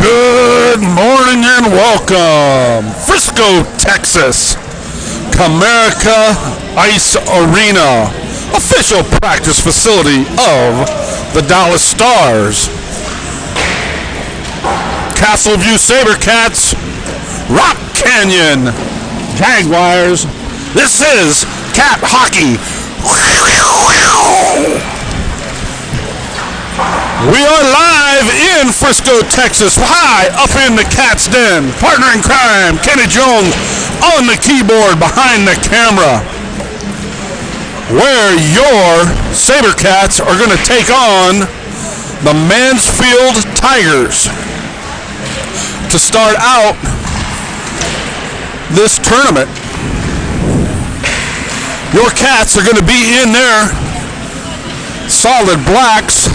Good morning and welcome, Frisco, Texas, Comerica Ice Arena, official practice facility of the Dallas Stars. Castleview Sabercats, Rock Canyon Jaguars. This is cat hockey. We are live in Frisco, Texas, high up in the Cat's Den. Partner in crime, Kenny Jones, on the keyboard behind the camera, where your Sabercats are going to take on the Mansfield Tigers to start out this tournament. Your Cats are going to be in their solid blacks,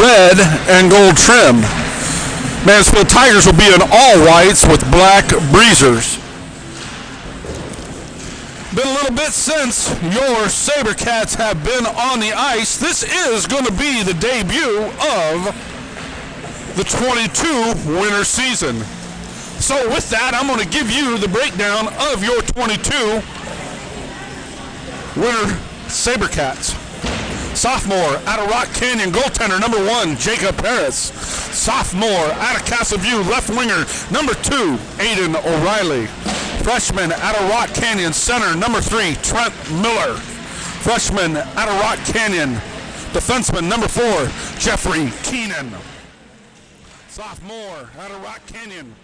red, and gold trim. Mansfield Tigers will be in all whites with black breezers. Been a little bit since your Sabercats have been on the ice. This is going to be the debut of the 22 winter season. So with that, I'm going to give you the breakdown of your 22 winter Sabercats. Sophomore out of Rock Canyon, goaltender number 1, Jacob Harris. Sophomore out of Castleview, left winger number 2, Aiden O'Reilly. Freshman out of Rock Canyon, center number 3, Trent Miller. Freshman out of Rock Canyon, defenseman number 4, Jeffrey Keenan. Sophomore out of Rock Canyon,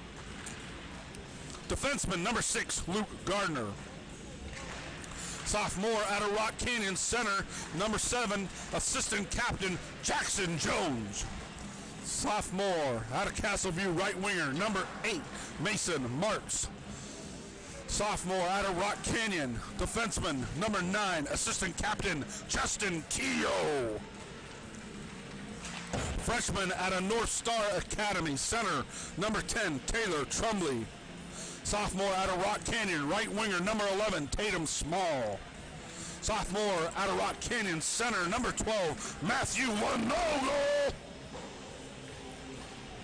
defenseman number 6, Luke Gardner. Sophomore out of Rock Canyon, center number 7, assistant captain Jackson Jones. Sophomore out of Castleview, right winger number 8, Mason Marks. Sophomore out of Rock Canyon, defenseman number 9, assistant captain Justin Keogh. Freshman out of North Star Academy, center number 10, Taylor Trumley. Sophomore out of Rock Canyon, right winger number 11, Tatum Small. Sophomore out of Rock Canyon, center number 12, Matthew Wanogo.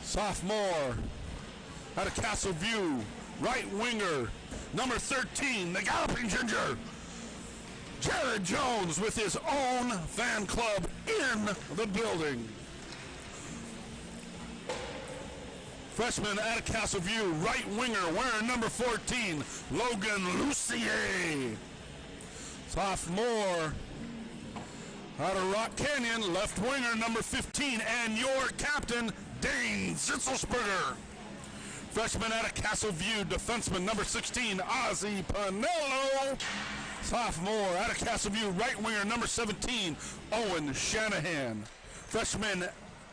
Sophomore out of Castleview, right winger number 13, the Galloping Ginger, Jared Jones, with his own fan club in the building. Freshman out of Castleview, right winger, wearing number 14, Logan Lucier. Sophomore out of Rock Canyon, left winger, number 15, and your captain, Dane Zitzelsberger. Freshman out of Castleview, defenseman, number 16, Ozzie Pinello. Sophomore out of Castleview, right winger, number 17, Owen Shanahan. Freshman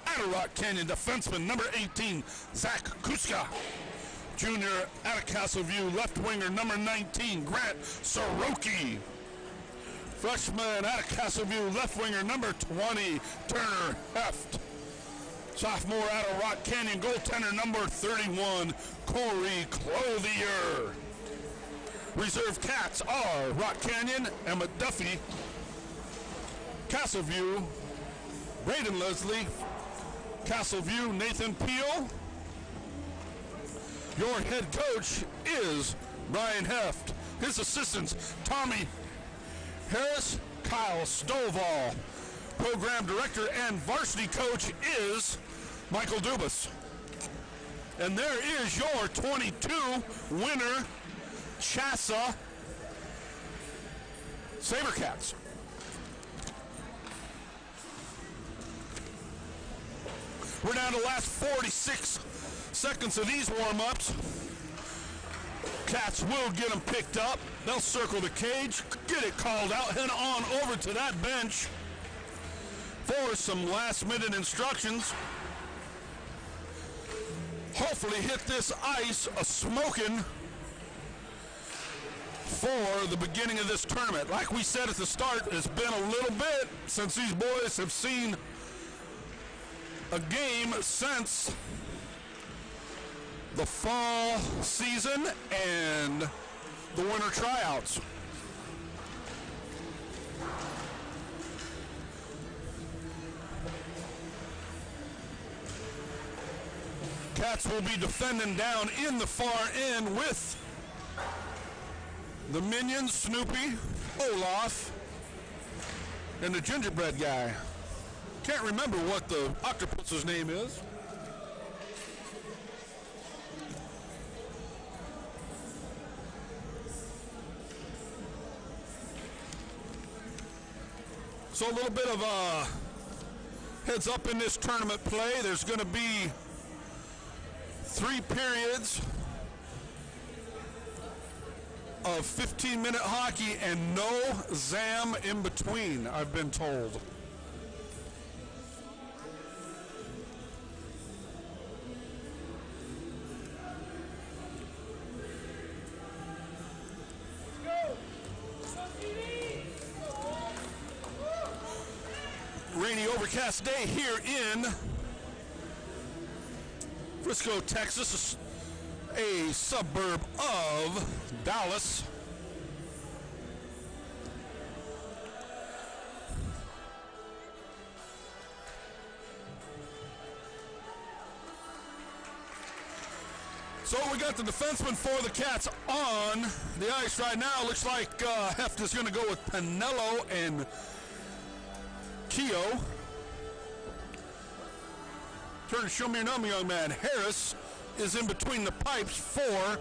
out of Rock Canyon, defenseman number 18, Zach Kuska. Junior out of Castleview, left winger number 19, Grant Soroki. Freshman out of Castleview, left winger number 20, Turner Heft. Sophomore out of Rock Canyon, goaltender number 31, Corey Clothier. Reserve Cats are Rock Canyon, Emma Duffy. Castleview, Braden Leslie. Castleview, Nathan Peel. Your head coach is Brian Heft. His assistants, Tommy Harris, Kyle Stovall. Program director and varsity coach is Michael Dubas. And there is your 22 winner Chassa Sabercats. We're down to the last 46 seconds of these warm-ups. Cats will get them picked up. They'll circle the cage, get it called out, head on over to that bench for some last-minute instructions. Hopefully hit this ice a-smoking for the beginning of this tournament. Like we said at the start, it's been a little bit since these boys have seen a game since the fall season and the winter tryouts. Cats will be defending down in the far end with the Minions, Snoopy, Olaf, and the gingerbread guy. Can't remember what the octopus's name is. So a little bit of a heads up in this tournament play. There's going to be 3 periods of 15-minute hockey and no zam in between, I've been told. Rainy, overcast day here in Frisco, Texas, a suburb of Dallas. So we got the defenseman for the Cats on the ice right now. Looks like Heft is going to go with Pinello and Keogh. Turn to show me your number, young man. Harris is in between the pipes for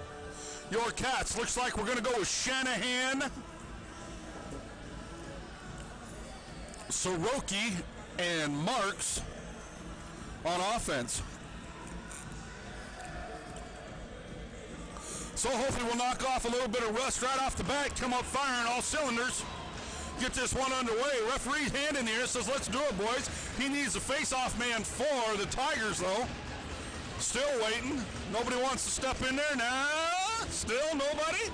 your Cats. Looks like we're going to go with Shanahan, Soroki, and Marks on offense. So hopefully we'll knock off a little bit of rust right off the bat, come up firing all cylinders, get this one underway. Referee's hand in the air says, let's do it, boys. He needs a face-off man for the Tigers, though. Still waiting. Nobody wants to step in there now. Still nobody.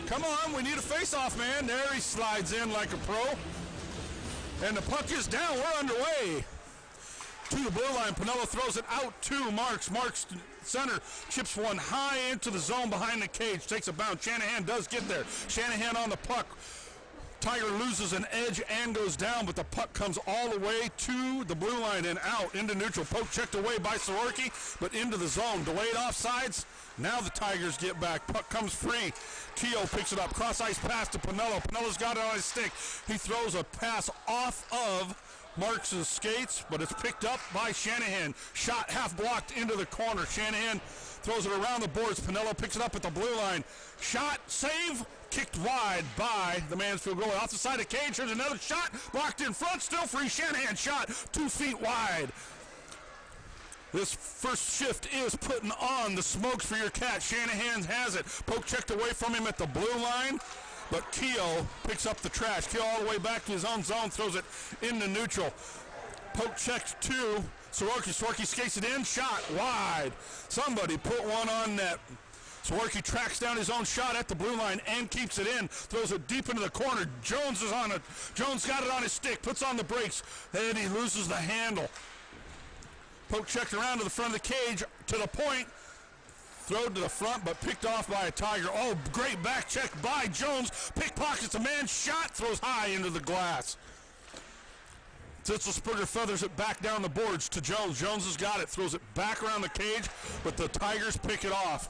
Come on, we need a face-off man. There he slides in like a pro. And the puck is down. We're underway. To the blue line. Pinello throws it out to Marks. Marks center chips one high into the zone behind the cage. Takes a bounce. Shanahan does get there. Shanahan on the puck. Tiger loses an edge and goes down, but the puck comes all the way to the blue line and out into neutral. Poke checked away by Soroki, but into the zone. Delayed offsides. Now the Tigers get back. Puck comes free. Keogh picks it up. Cross ice pass to Pinello. Pinello's got it on his stick. He throws a pass off of Marks' skates, but it's picked up by Shanahan. Shot half blocked into the corner. Shanahan throws it around the boards. Pinello picks it up at the blue line. Shot, save, kicked wide by the Mansfield goalie. Off the side of the cage, here's another shot. Blocked in front, still free. Shanahan shot 2 feet wide. This first shift is putting on the smokes for your Cat. Shanahan has it. Poke checked away from him at the blue line, but Keogh picks up the trash. Keogh all the way back to his own zone, throws it into neutral. Poke checked to Soroki. Soroki skates it in, shot wide. Somebody put one on net. Soroki tracks down his own shot at the blue line and keeps it in. Throws it deep into the corner. Jones is on it. Jones got it on his stick, puts on the brakes, and he loses the handle. Poke checked around to the front of the cage, to the point. Thrown to the front, but picked off by a Tiger. Oh, great back check by Jones. Pickpockets a man, shot, throws high into the glass. Zitzelsperger feathers it back down the boards to Jones. Jones has got it, throws it back around the cage, but the Tigers pick it off.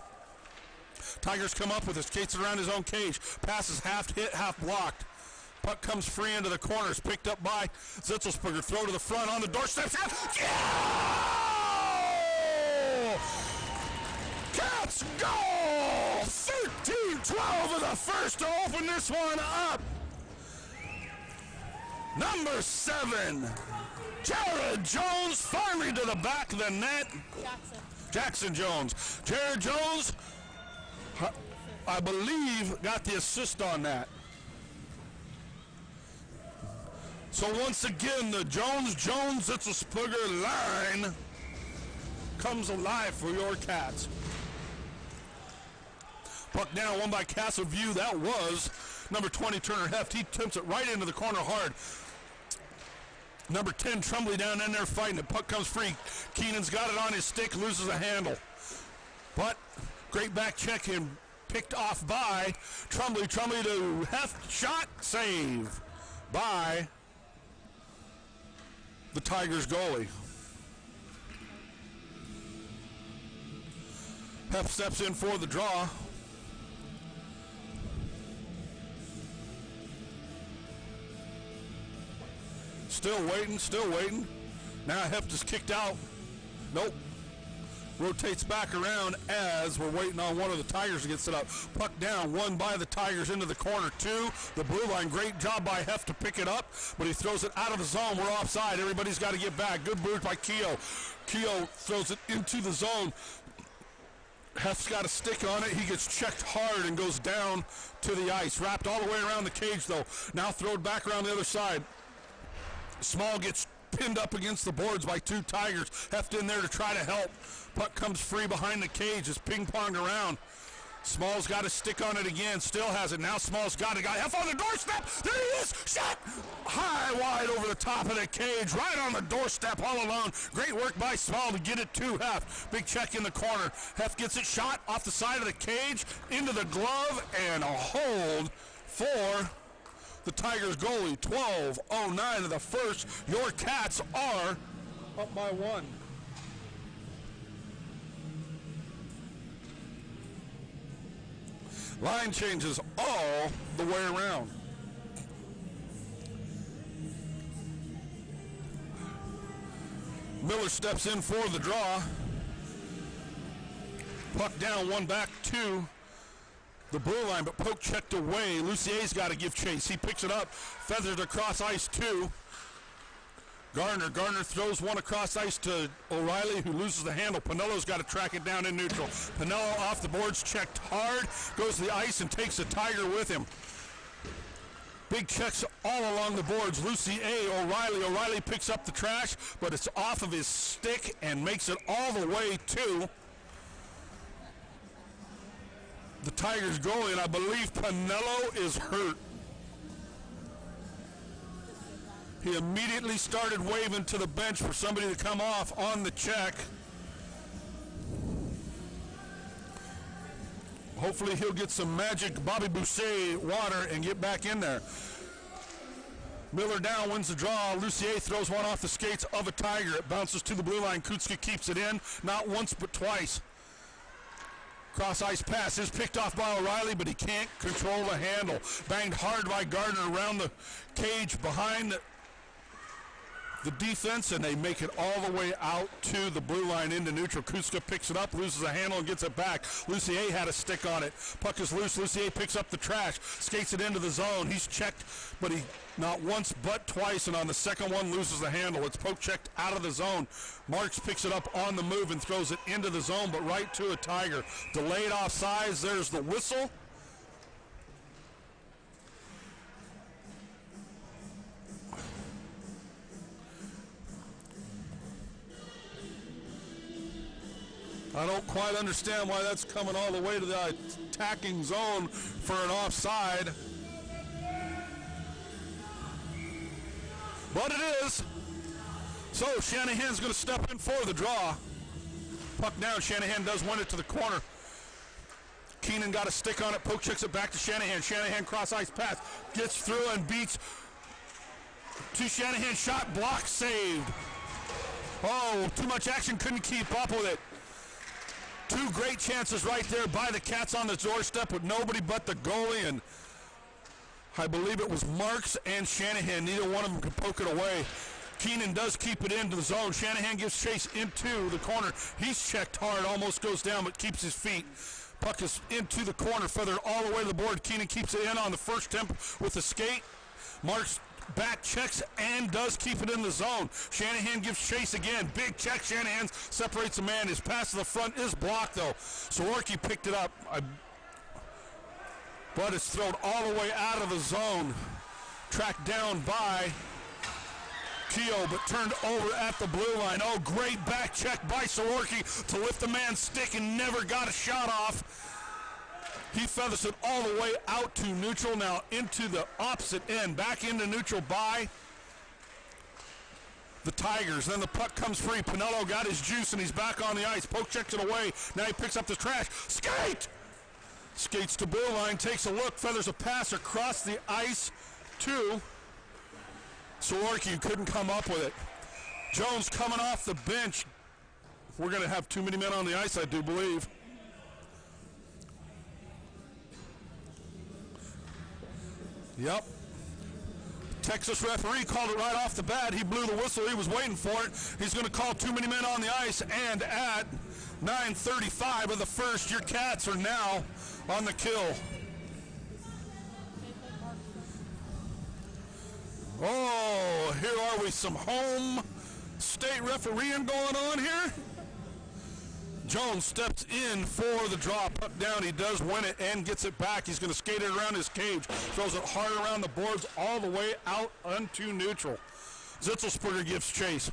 Tigers come up with it, skates around his own cage. Passes half hit, half blocked. Puck comes free into the corners, picked up by Zitzelsperger. Throw to the front on the doorstep. Yeah! Cats goal! 13-12 of the first to open this one up. Number 7, Jared Jones, finally to the back of the net. Jackson Jones. Jared Jones, I believe, got the assist on that. So once again, the Jones-Zitzelsperger line comes alive for your Cats. Puck down, won by Castleview. That was number 20, Turner Heft. He tips it right into the corner hard. Number 10, Trumbley down in there fighting it. Puck comes free. Keenan's got it on his stick, loses a handle. But great back check and picked off by Trumbley. Trumbley to Heft, shot, save by the Tigers goalie. Heft steps in for the draw. Still waiting. Now Heft is kicked out. Nope. Rotates back around as we're waiting on one of the Tigers to get set up. Puck down, won by the Tigers into the corner, to the blue line. Great job by Heft to pick it up, but he throws it out of the zone. We're offside. Everybody's got to get back. Good move by Keogh. Keogh throws it into the zone. Hef's got a stick on it. He gets checked hard and goes down to the ice. Wrapped all the way around the cage, though. Now thrown back around the other side. Small gets pinned up against the boards by two Tigers. Heft in there to try to help. Puck comes free behind the cage. It's ping-ponged around. Small's got a stick on it again. Still has it. Now Small's got it. Got Heft on the doorstep. There he is. Shot. High, wide over the top of the cage. Right on the doorstep all alone. Great work by Small to get it to Heft. Big check in the corner. Heft gets it shot off the side of the cage into the glove and a hold for the Tigers goalie. 12:09 of the first. Your Cats are up by one. Line changes all the way around. Miller steps in for the draw. Puck down, one back to the blue line, but poke checked away. Lucier's got to give chase. He picks it up, feathers across ice two. Gardner throws one across ice to O'Reilly, who loses the handle. Pinello's got to track it down in neutral. Pinello off the boards, checked hard, goes to the ice and takes the Tiger with him. Big checks all along the boards. Lucy A. O'Reilly picks up the trash, but it's off of his stick and makes it all the way to the Tigers goalie, and I believe Pinello is hurt. He immediately started waving to the bench for somebody to come off on the check. Hopefully he'll get some magic Bobby Boucher water and get back in there. Miller down, wins the draw. Lucier throws one off the skates of a Tiger. It bounces to the blue line. Kutska keeps it in, not once but twice. Cross ice pass is picked off by O'Reilly, but he can't control the handle. Banged hard by Gardner around the cage behind the defense, and they make it all the way out to the blue line into neutral. Kuska picks it up, loses the handle, and gets it back. Lucier had a stick on it. Puck is loose. Lucier picks up the trash, skates it into the zone. He's checked, but he not once but twice, and on the second one loses the handle. It's poke checked out of the zone. Marks picks it up on the move and throws it into the zone, but right to a Tiger. Delayed offsides. There's the whistle. I don't quite understand why that's coming all the way to the attacking zone for an offside. But it is. So Shanahan's going to step in for the draw. Puck down. Shanahan does win it to the corner. Keenan got a stick on it. Poke checks it back to Shanahan. Shanahan cross ice pass. Gets through and beats to Shanahan. Shot blocked. Saved. Oh, too much action. Couldn't keep up with it. Two great chances right there by the Cats on the doorstep with nobody but the goalie, and I believe it was Marks and Shanahan. Neither one of them could poke it away. Keenan does keep it into the zone. Shanahan gives chase into the corner. He's checked hard, almost goes down, but keeps his feet. Puck is into the corner, feather all the way to the board. Keenan keeps it in on the first temp with the skate. Marks back checks and does keep it in the zone. Shanahan gives chase again. Big check. Shanahan separates the man. His pass to the front is blocked, though. Soroki picked it up, but it's thrown all the way out of the zone. Tracked down by Keogh, but turned over at the blue line. Oh, great back check by Soroki to lift the man's stick and never got a shot off. He feathers it all the way out to neutral, now into the opposite end. Back into neutral by the Tigers. Then the puck comes free. Pinello got his juice and he's back on the ice. Poke checks it away. Now he picks up the trash. Skate! Skates to blue line, takes a look, feathers a pass across the ice to Soroki, who couldn't come up with it. Jones coming off the bench. We're going to have too many men on the ice, I do believe. Yep. Texas referee called it right off the bat. He blew the whistle. He was waiting for it. He's going to call too many men on the ice. And at 9:35 of the first, your Cats are now on the kill. Oh, here are we. Some home state refereeing going on here. Jones steps in for the draw. Puck down. He does win it and gets it back. He's going to skate it around his cage. Throws it hard around the boards all the way out onto neutral. Zitzelsperger gives chase.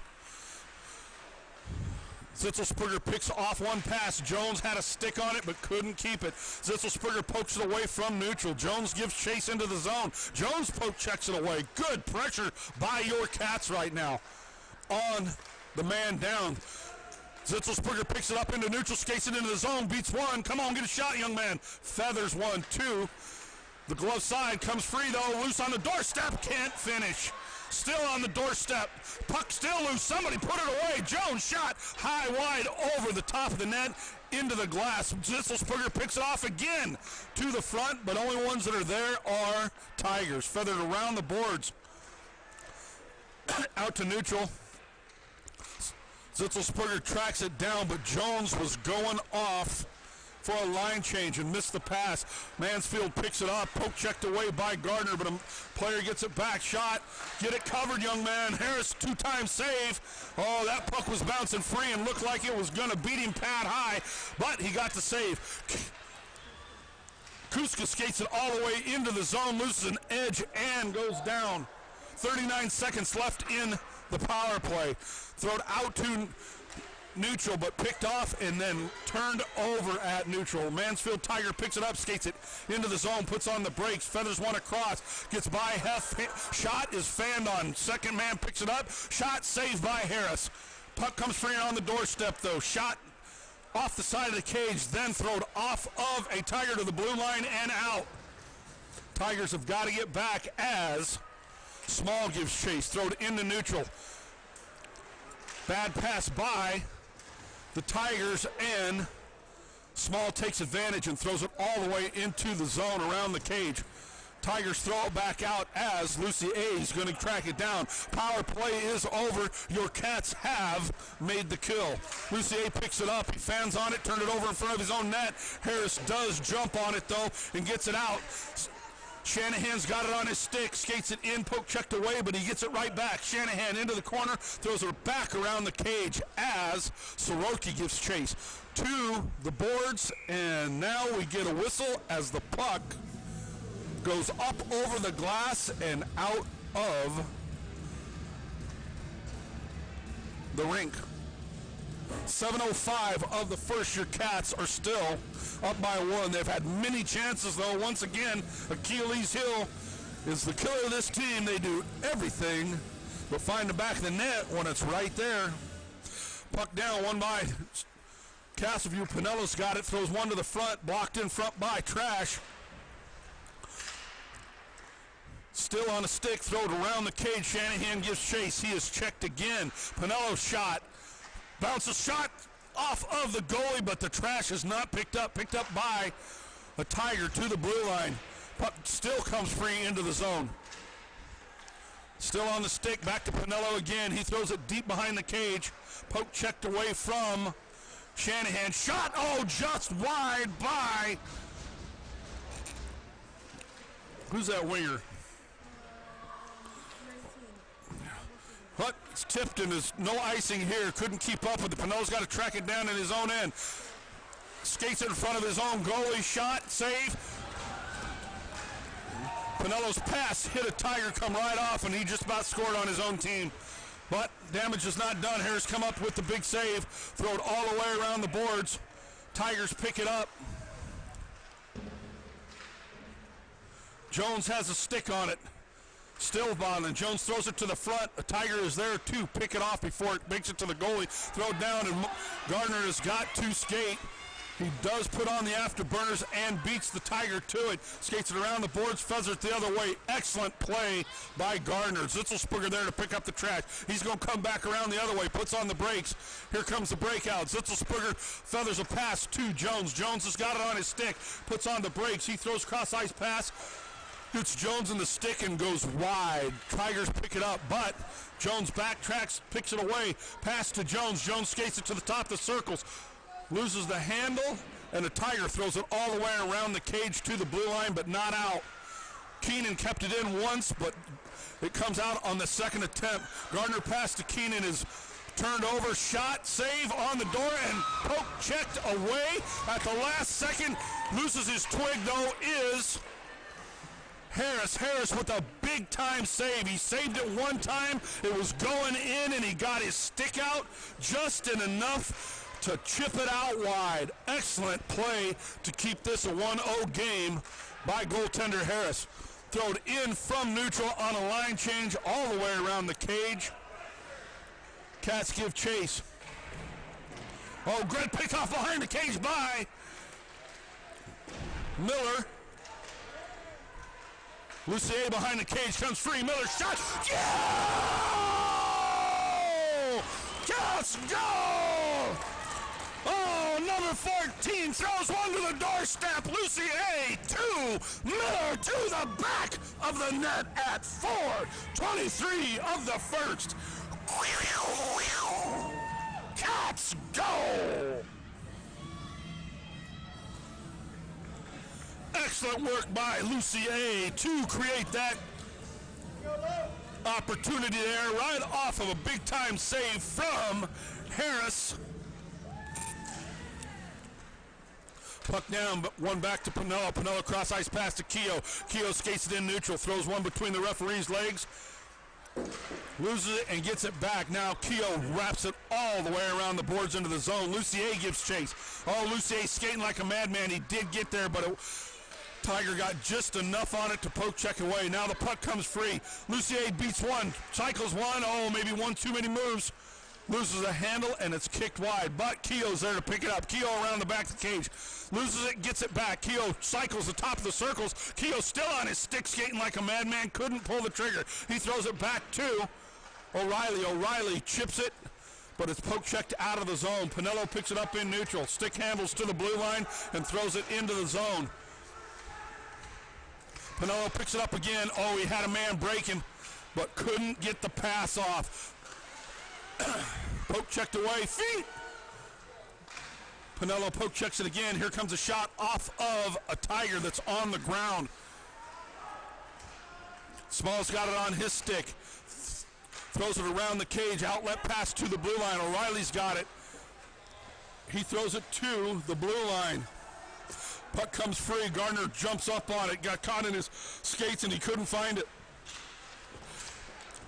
Zitzelsperger picks off one pass. Jones had a stick on it but couldn't keep it. Zitzelsperger pokes it away from neutral. Jones gives chase into the zone. Jones poke checks it away. Good pressure by your Cats right now on the man down. Zitzelsperger picks it up into neutral, skates it into the zone, beats one. Come on, get a shot, young man. Feathers 1-2. The glove side comes free, though. Loose on the doorstep. Can't finish. Still on the doorstep. Puck still loose. Somebody put it away. Jones shot high, wide over the top of the net into the glass. Zitzelsperger picks it off again to the front, but only ones that are there are Tigers. Feathered around the boards. Out to neutral. Zitzelsperger tracks it down, but Jones was going off for a line change and missed the pass. Mansfield picks it up, poke checked away by Gardner, but a player gets it back. Shot, get it covered, young man. Harris, two-time save. Oh, that puck was bouncing free and looked like it was going to beat him pad high, but he got the save. Kuska skates it all the way into the zone, loses an edge, and goes down. 39 seconds left in the power play. Thrown out to neutral, but picked off and then turned over at neutral. Mansfield Tiger picks it up, skates it into the zone, puts on the brakes, feathers one across, gets by Heth. Shot is fanned on. Second man picks it up. Shot saved by Harris. Puck comes free on the doorstep, though. Shot off the side of the cage, then thrown off of a Tiger to the blue line and out. Tigers have got to get back as Small gives chase, thrown into neutral. Bad pass by the Tigers, and Small takes advantage and throws it all the way into the zone around the cage. Tigers throw it back out as Lucy A is going to track it down. Power play is over. Your Cats have made the kill. Lucy A picks it up. He fans on it, turned it over in front of his own net. Harris does jump on it, though, and gets it out. Shanahan's got it on his stick, skates it in, poke checked away, but he gets it right back. Shanahan into the corner, throws it back around the cage as Soroki gives chase to the boards, and now we get a whistle as the puck goes up over the glass and out of the rink. 7:05 of the first. Your Cats are still up by one. They've had many chances, though. Once again, Achilles Hill is the killer of this team. They do everything but find the back of the net when it's right there. Puck down, one by Castleview. Pinello's got it, throws one to the front, blocked in front by Trash. Still on a stick, thrown around the cage. Shanahan gives chase. He is checked again. Pinello's shot. Bounces shot off of the goalie, but the Trash is not picked up. Picked up by a Tiger to the blue line. Puck still comes free into the zone. Still on the stick, back to Pinello again. He throws it deep behind the cage. Poke checked away from Shanahan. Shot, oh, just wide by. Who's that winger? But it's tipped and there's no icing here. Couldn't keep up with it. Pinello's got to track it down in his own end. Skates it in front of his own goalie. Shot, save. Pinello's pass hit a Tiger, come right off, and he just about scored on his own team. But damage is not done. Harris come up with the big save. Throw it all the way around the boards. Tigers pick it up. Jones has a stick on it. Still bottling. Jones throws it to the front. A Tiger is there to pick it off before it makes it to the goalie. Throw it down, and Gardner has got to skate. He does put on the afterburners and beats the Tiger to it. Skates it around the boards, feathers it the other way. Excellent play by Gardner. Zitzelsperger there to pick up the trash. He's going to come back around the other way, puts on the brakes. Here comes the breakout. Zitzelsperger feathers a pass to Jones. Jones has got it on his stick, puts on the brakes. He throws cross-ice pass. Hits Jones in the stick and goes wide. Tigers pick it up, but Jones backtracks, picks it away. Pass to Jones. Jones skates it to the top of the circles. Loses the handle, and the Tiger throws it all the way around the cage to the blue line, but not out. Keenan kept it in once, but it comes out on the second attempt. Gardner pass to Keenan is Turned over, shot, save on the door, and poke checked away at the last second. Loses his twig, though, is Harris. Harris with a big-time save. He saved it one time. It was going in, and he got his stick out just in enough to chip it out wide. Excellent play to keep this a 1-0 game by goaltender Harris. Thrown in from neutral on a line change all the way around the cage. Cats give chase. Oh, great pick off behind the cage by Miller. Lucier behind the cage, comes free. Miller shot. Go! Just go! Oh, number 14 throws one to the doorstep. Lucier, 2. Miller to the back of the net at 4:23 of the first. Cats go! Excellent work by Lucier to create that opportunity there right off of a big-time save from Harris. Puck down, but one back to Pinella. Pinella cross ice pass to Keogh. Keogh skates it in neutral, throws one between the referee's legs. Loses it and gets it back. Now Keogh wraps it all the way around the boards into the zone. Lucier gives chase. Oh, Lucier skating like a madman. He did get there, but Tiger got just enough on it to poke check away. Now the puck comes free. Lucier beats one, cycles one. Oh, maybe one too many moves. Loses a handle, and it's kicked wide. But Keogh's there to pick it up. Keogh around the back of the cage. Loses it, gets it back. Keogh cycles the top of the circles. Keogh still on his stick, skating like a madman. Couldn't pull the trigger. He throws it back to O'Reilly. O'Reilly chips it, but it's poke checked out of the zone. Pinello picks it up in neutral. Stick handles to the blue line and throws it into the zone. Pinello picks it up again. Oh, he had a man breaking, but couldn't get the pass off. Poke checked away, feet. Pinello poke checks it again. Here comes a shot off of a Tiger that's on the ground. Small's got it on his stick. Throws it around the cage. Outlet pass to the blue line. O'Reilly's got it. He throws it to the blue line. Puck comes free. Gardner jumps up on it. Got caught in his skates and he couldn't find it.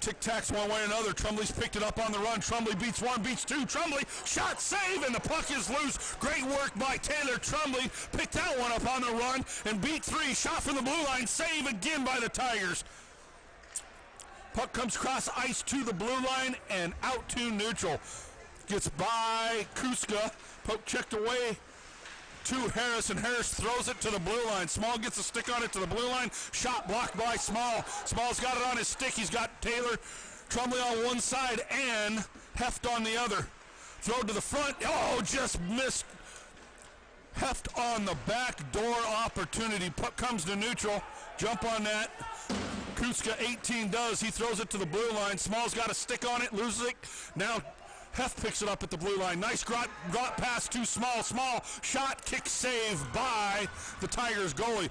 Tic-tacs one way or another. Trumley's picked it up on the run. Trumley beats one, beats two. Trumley, shot, save, and the puck is loose. Great work by Taylor Trumley. Picked that one up on the run and beat three. Shot from the blue line. Save again by the Tigers. Puck comes cross ice to the blue line and out to neutral. Gets by Kuska. Poke checked away to Harris, and Harris throws it to the blue line. Small gets a stick on it to the blue line. Shot blocked by Small. Small's got it on his stick. He's got Taylor Trumley on one side and Heft on the other. Throw to the front. Oh, just missed. Heft on the back door opportunity. Puck comes to neutral. Jump on that. Kuska 18 does. He throws it to the blue line. Small's got a stick on it. Loses it. Now Heft picks it up at the blue line. Nice got pass to Small. Small shot, kick, save by the Tigers goalie.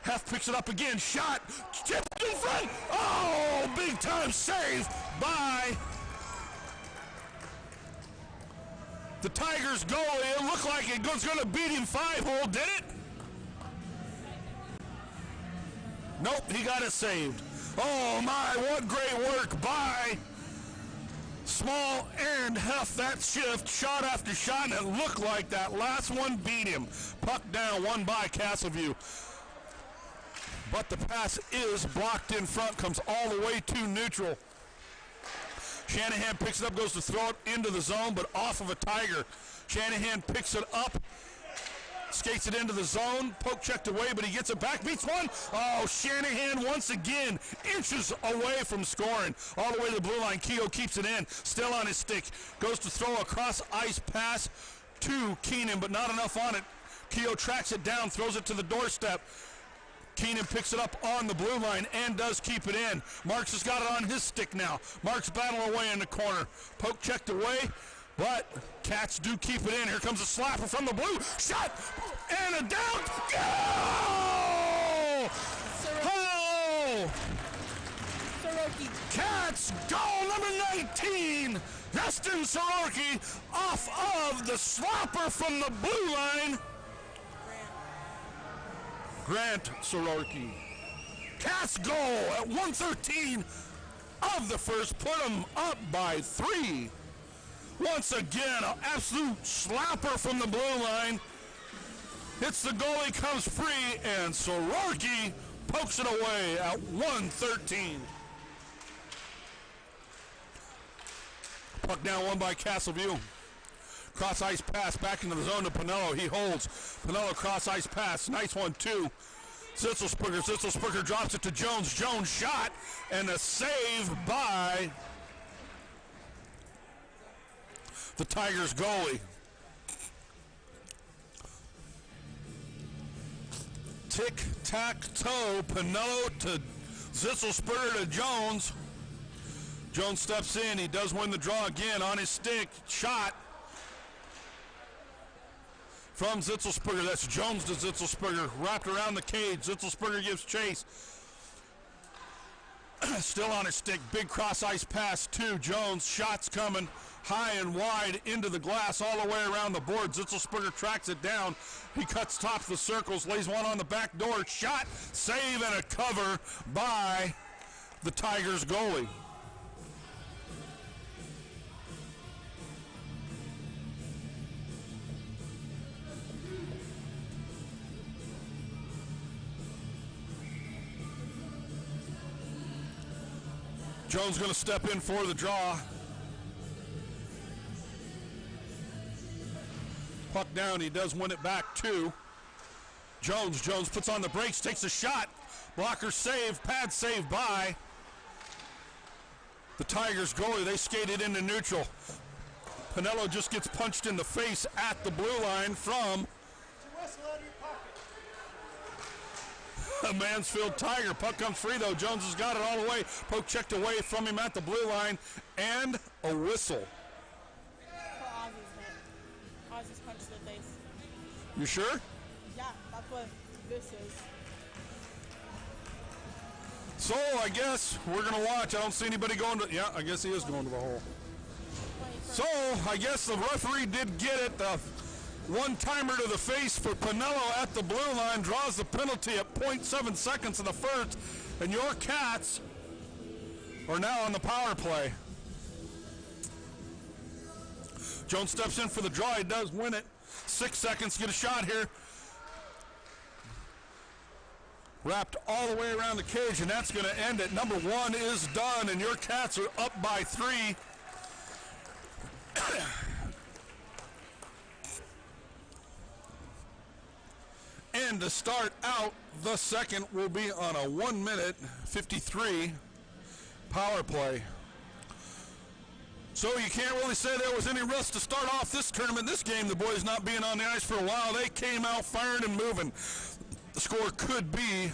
Heft picks it up again. Shot, tipped in front. Oh, big time save by the Tigers goalie. It looked like it was going to beat him 5-hole, did it? Nope, he got it saved. Oh my, what great work by Small and Heft. That shift, shot after shot, and it looked like that last one beat him. Puck down, one by Castleview. But the pass is blocked in front, comes all the way to neutral. Shanahan picks it up, goes to throw it into the zone, but off of a Tiger. Shanahan picks it up, skates it into the zone, poke checked away, but he gets it back, beats one. Oh, Shanahan once again inches away from scoring. All the way to the blue line. Keogh keeps it in, still on his stick. Goes to throw a cross ice pass to Keenan, but not enough on it. Keogh tracks it down, throws it to the doorstep. Keenan picks it up on the blue line and does keep it in. Marks has got it on his stick now. Marks battle away in the corner. Poke checked away, but Cats do keep it in. Here comes a slapper from the blue. Shot and a down. Goal! Oh! Cats Let's go, number 19, Justin Sororki off of the slapper from the blue line. Grant Sororki. Cats goal at 1:13 of the first. Put them up by 3. Once again, an absolute slapper from the blue line. Hits the goalie, comes free, and Sororki pokes it away at 1:13. Puck down, won by Castleview. Cross ice pass back into the zone to Pinello. He holds. Pinello cross ice pass. Nice one, too. Zitzelsperger. Zitzelsperger drops it to Jones. Jones shot and a save by the Tigers goalie. Tic-tac-toe. Pinello to Zitzelsperger to Jones. Jones steps in. He does win the draw again on his stick. Shot from Zitzelsperger. That's Jones to Zitzelsperger. Wrapped around the cage. Zitzelsperger gives chase. Still on his stick. Big cross ice pass to Jones. Shots coming high and wide into the glass all the way around the board. Zitzelsperger tracks it down. He cuts top the circles. Lays one on the back door. Shot. Save and a cover by the Tigers goalie. Jones going to step in for the draw. Puck down, he does win it back too. Jones puts on the brakes, takes a shot. Blocker save, pad save by the Tigers goalie. They skated into neutral. Pinello just gets punched in the face at the blue line from a Mansfield Tiger. Puck comes free though. Jones has got it all the way. Poke checked away from him at the blue line, and a whistle. Ozzy's punched in the face. You sure? Yeah, that's what this is. So I guess we're gonna watch. I don't see anybody going to. Yeah, I guess he is going to the hole. So I guess the referee did get it. The one-timer to the face for Pinello at the blue line draws the penalty at 0.7 seconds in the first, and your Cats are now on the power play. Jones steps in for the draw. He does win it. 6 seconds, get a shot here. Wrapped all the way around the cage, and that's going to end it. Number 1 is done, and your Cats are up by 3. And to start out, the second will be on a 1-minute 53 power play. So you can't really say there was any rust to start off this tournament. This game, the boys not being on the ice for a while, they came out firing and moving. The score could be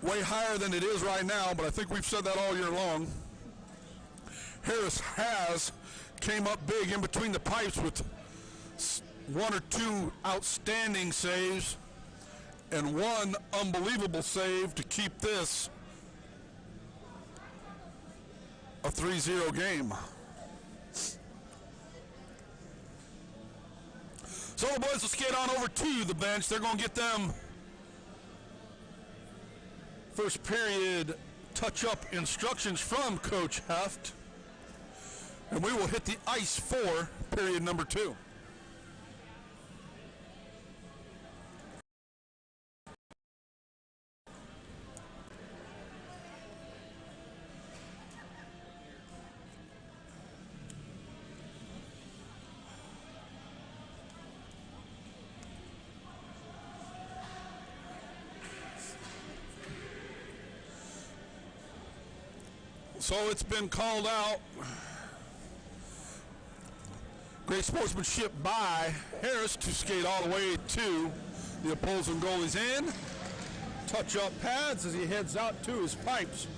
way higher than it is right now, but I think we've said that all year long. Harris has came up big in between the pipes with 1 or 2 outstanding saves and 1 unbelievable save to keep this a 3-0 game. So the boys will skate on over to the bench. They're going to get them first period touch-up instructions from Coach Heft. And we will hit the ice for period number 2. So it's been called out. Great sportsmanship by Harris to skate all the way to the opposing goalie's end. Touch up pads as he heads out to his pipes.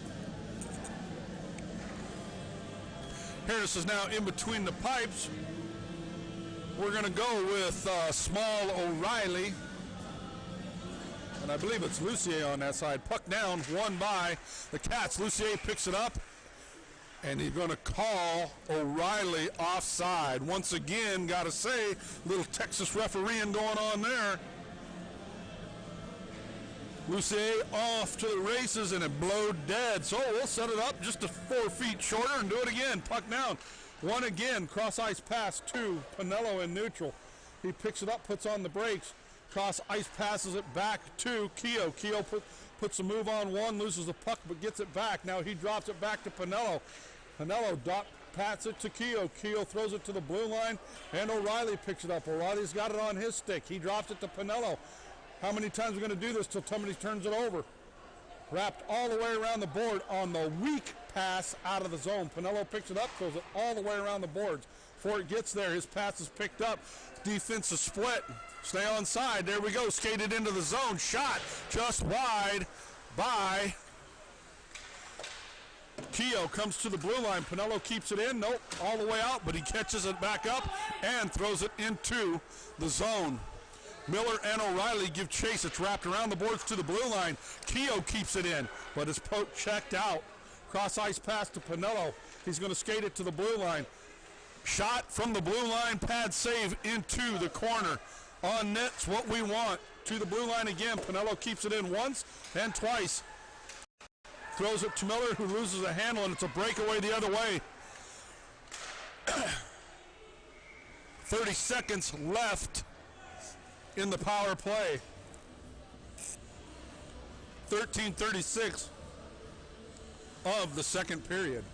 Harris is now in between the pipes. We're going to go with Small O'Reilly. And I believe it's Lucier on that side. Puck down, won by the Cats. Lucier picks it up And he's going to call O'Reilly offside. Once again, got to say, little Texas refereeing going on there. Lucier off to the races, and it blowed dead. So we'll set it up just 4 feet shorter and do it again. Puck down. One again. Cross ice pass to Pinello in neutral. He picks it up, puts on the brakes. Cross ice passes it back to Keogh. Keogh puts a move on one, loses the puck, but gets it back. Now he drops it back to Pinello. Pinello pats it to Keogh. Keogh throws it to the blue line, and O'Reilly picks it up. O'Reilly's got it on his stick. He drops it to Pinello. How many times are we going to do this till somebody turns it over? Wrapped all the way around the board on the weak pass out of the zone. Pinello picks it up, throws it all the way around the boards. Before it gets there, his pass is picked up. Defense is split. Stay on side. There we go. Skated into the zone. Shot just wide by Keogh. Comes to the blue line. Pinello keeps it in. Nope. All the way out, but he catches it back up and throws it into the zone. Miller and O'Reilly give chase. It's wrapped around the boards to the blue line. Keogh keeps it in, but it's poke checked out. Cross ice pass to Pinello. He's going to skate it to the blue line. Shot from the blue line, pad save into the corner. On net's what we want. To the blue line again. Pinello keeps it in once and twice. Throws it to Miller, who loses a handle, and it's a breakaway the other way. 30 seconds left in the power play. 13:36 of the second period.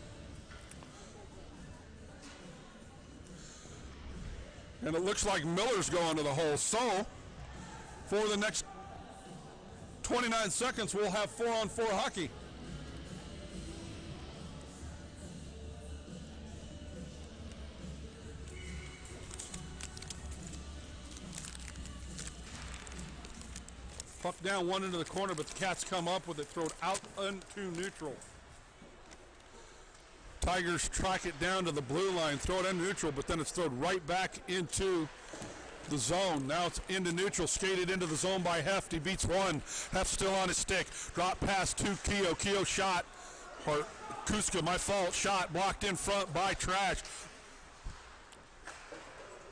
And it looks like Miller's going to the hole. So, for the next 29 seconds, we'll have 4-on-4 hockey. Puck down one into the corner, but the Cats come up with it, thrown out into neutral. Tigers track it down to the blue line, throw it in neutral, but then it's thrown right back into the zone. Now it's into neutral, skated into the zone by Heft. He beats one. Heft still on his stick. Drop pass to Keogh. Keogh shot, or Kuska, my fault, shot blocked in front by Trash.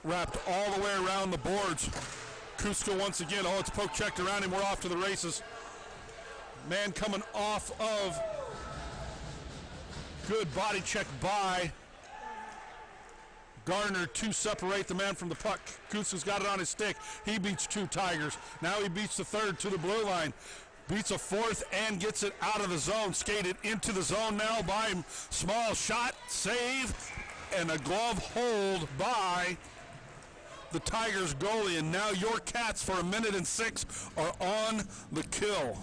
Wrapped all the way around the boards. Kuska once again, it's poke checked around him. We're off to the races. Man coming off of good body check by Gardner to separate the man from the puck. Kuska's got it on his stick. He beats 2 Tigers. Now he beats the third to the blue line. Beats a fourth and gets it out of the zone. Skated into the zone now by him. Small shot, save, and a glove hold by the Tigers goalie. And now your Cats for 1:06 are on the kill.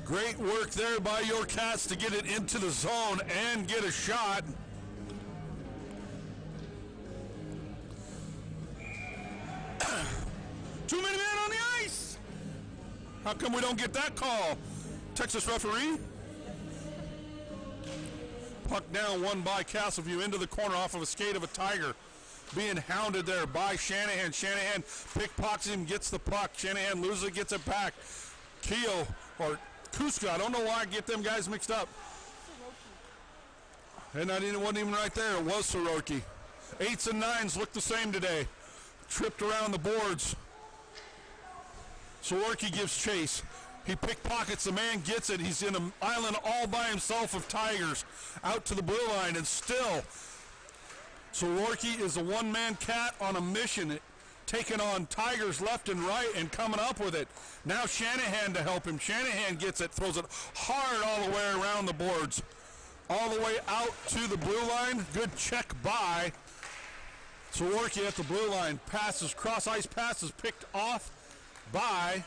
Great work there by your Cats to get it into the zone and get a shot. Too many men on the ice. How come we don't get that call? Texas referee. Puck down, one by Castleview into the corner off of a skate of a Tiger. Being hounded there by Shanahan. Shanahan pickpockets him, gets the puck. Shanahan loses it, gets it back. Keogh, or Kuska, I don't know why I get them guys mixed up. And it wasn't even right there. It was Soroki. 8s and 9s look the same today. Tripped around the boards. Soroki gives chase. He pickpockets, the man gets it. He's in an island all by himself of Tigers. Out to the blue line, and still Soroki is a one-man Cat on a mission, taking on Tigers left and right and coming up with it. Now Shanahan to help him. Shanahan gets it, throws it hard all the way around the boards. All the way out to the blue line. Good check by Soroki at the blue line. Passes, cross ice passes picked off by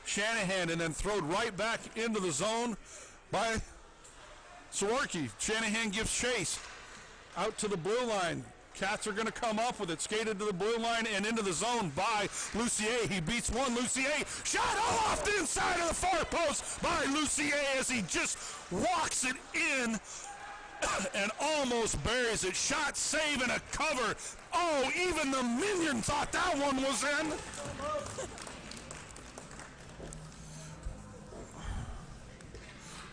Shanahan and then thrown right back into the zone by Soroki. Shanahan gives chase out to the blue line. Cats are going to come up with it. Skated to the blue line and into the zone by Lucier. He beats one. Lucier shot all off the inside of the far post by Lucier as he just walks it in and almost buries it. Shot, save, and a cover. Oh, even the minion thought that one was in.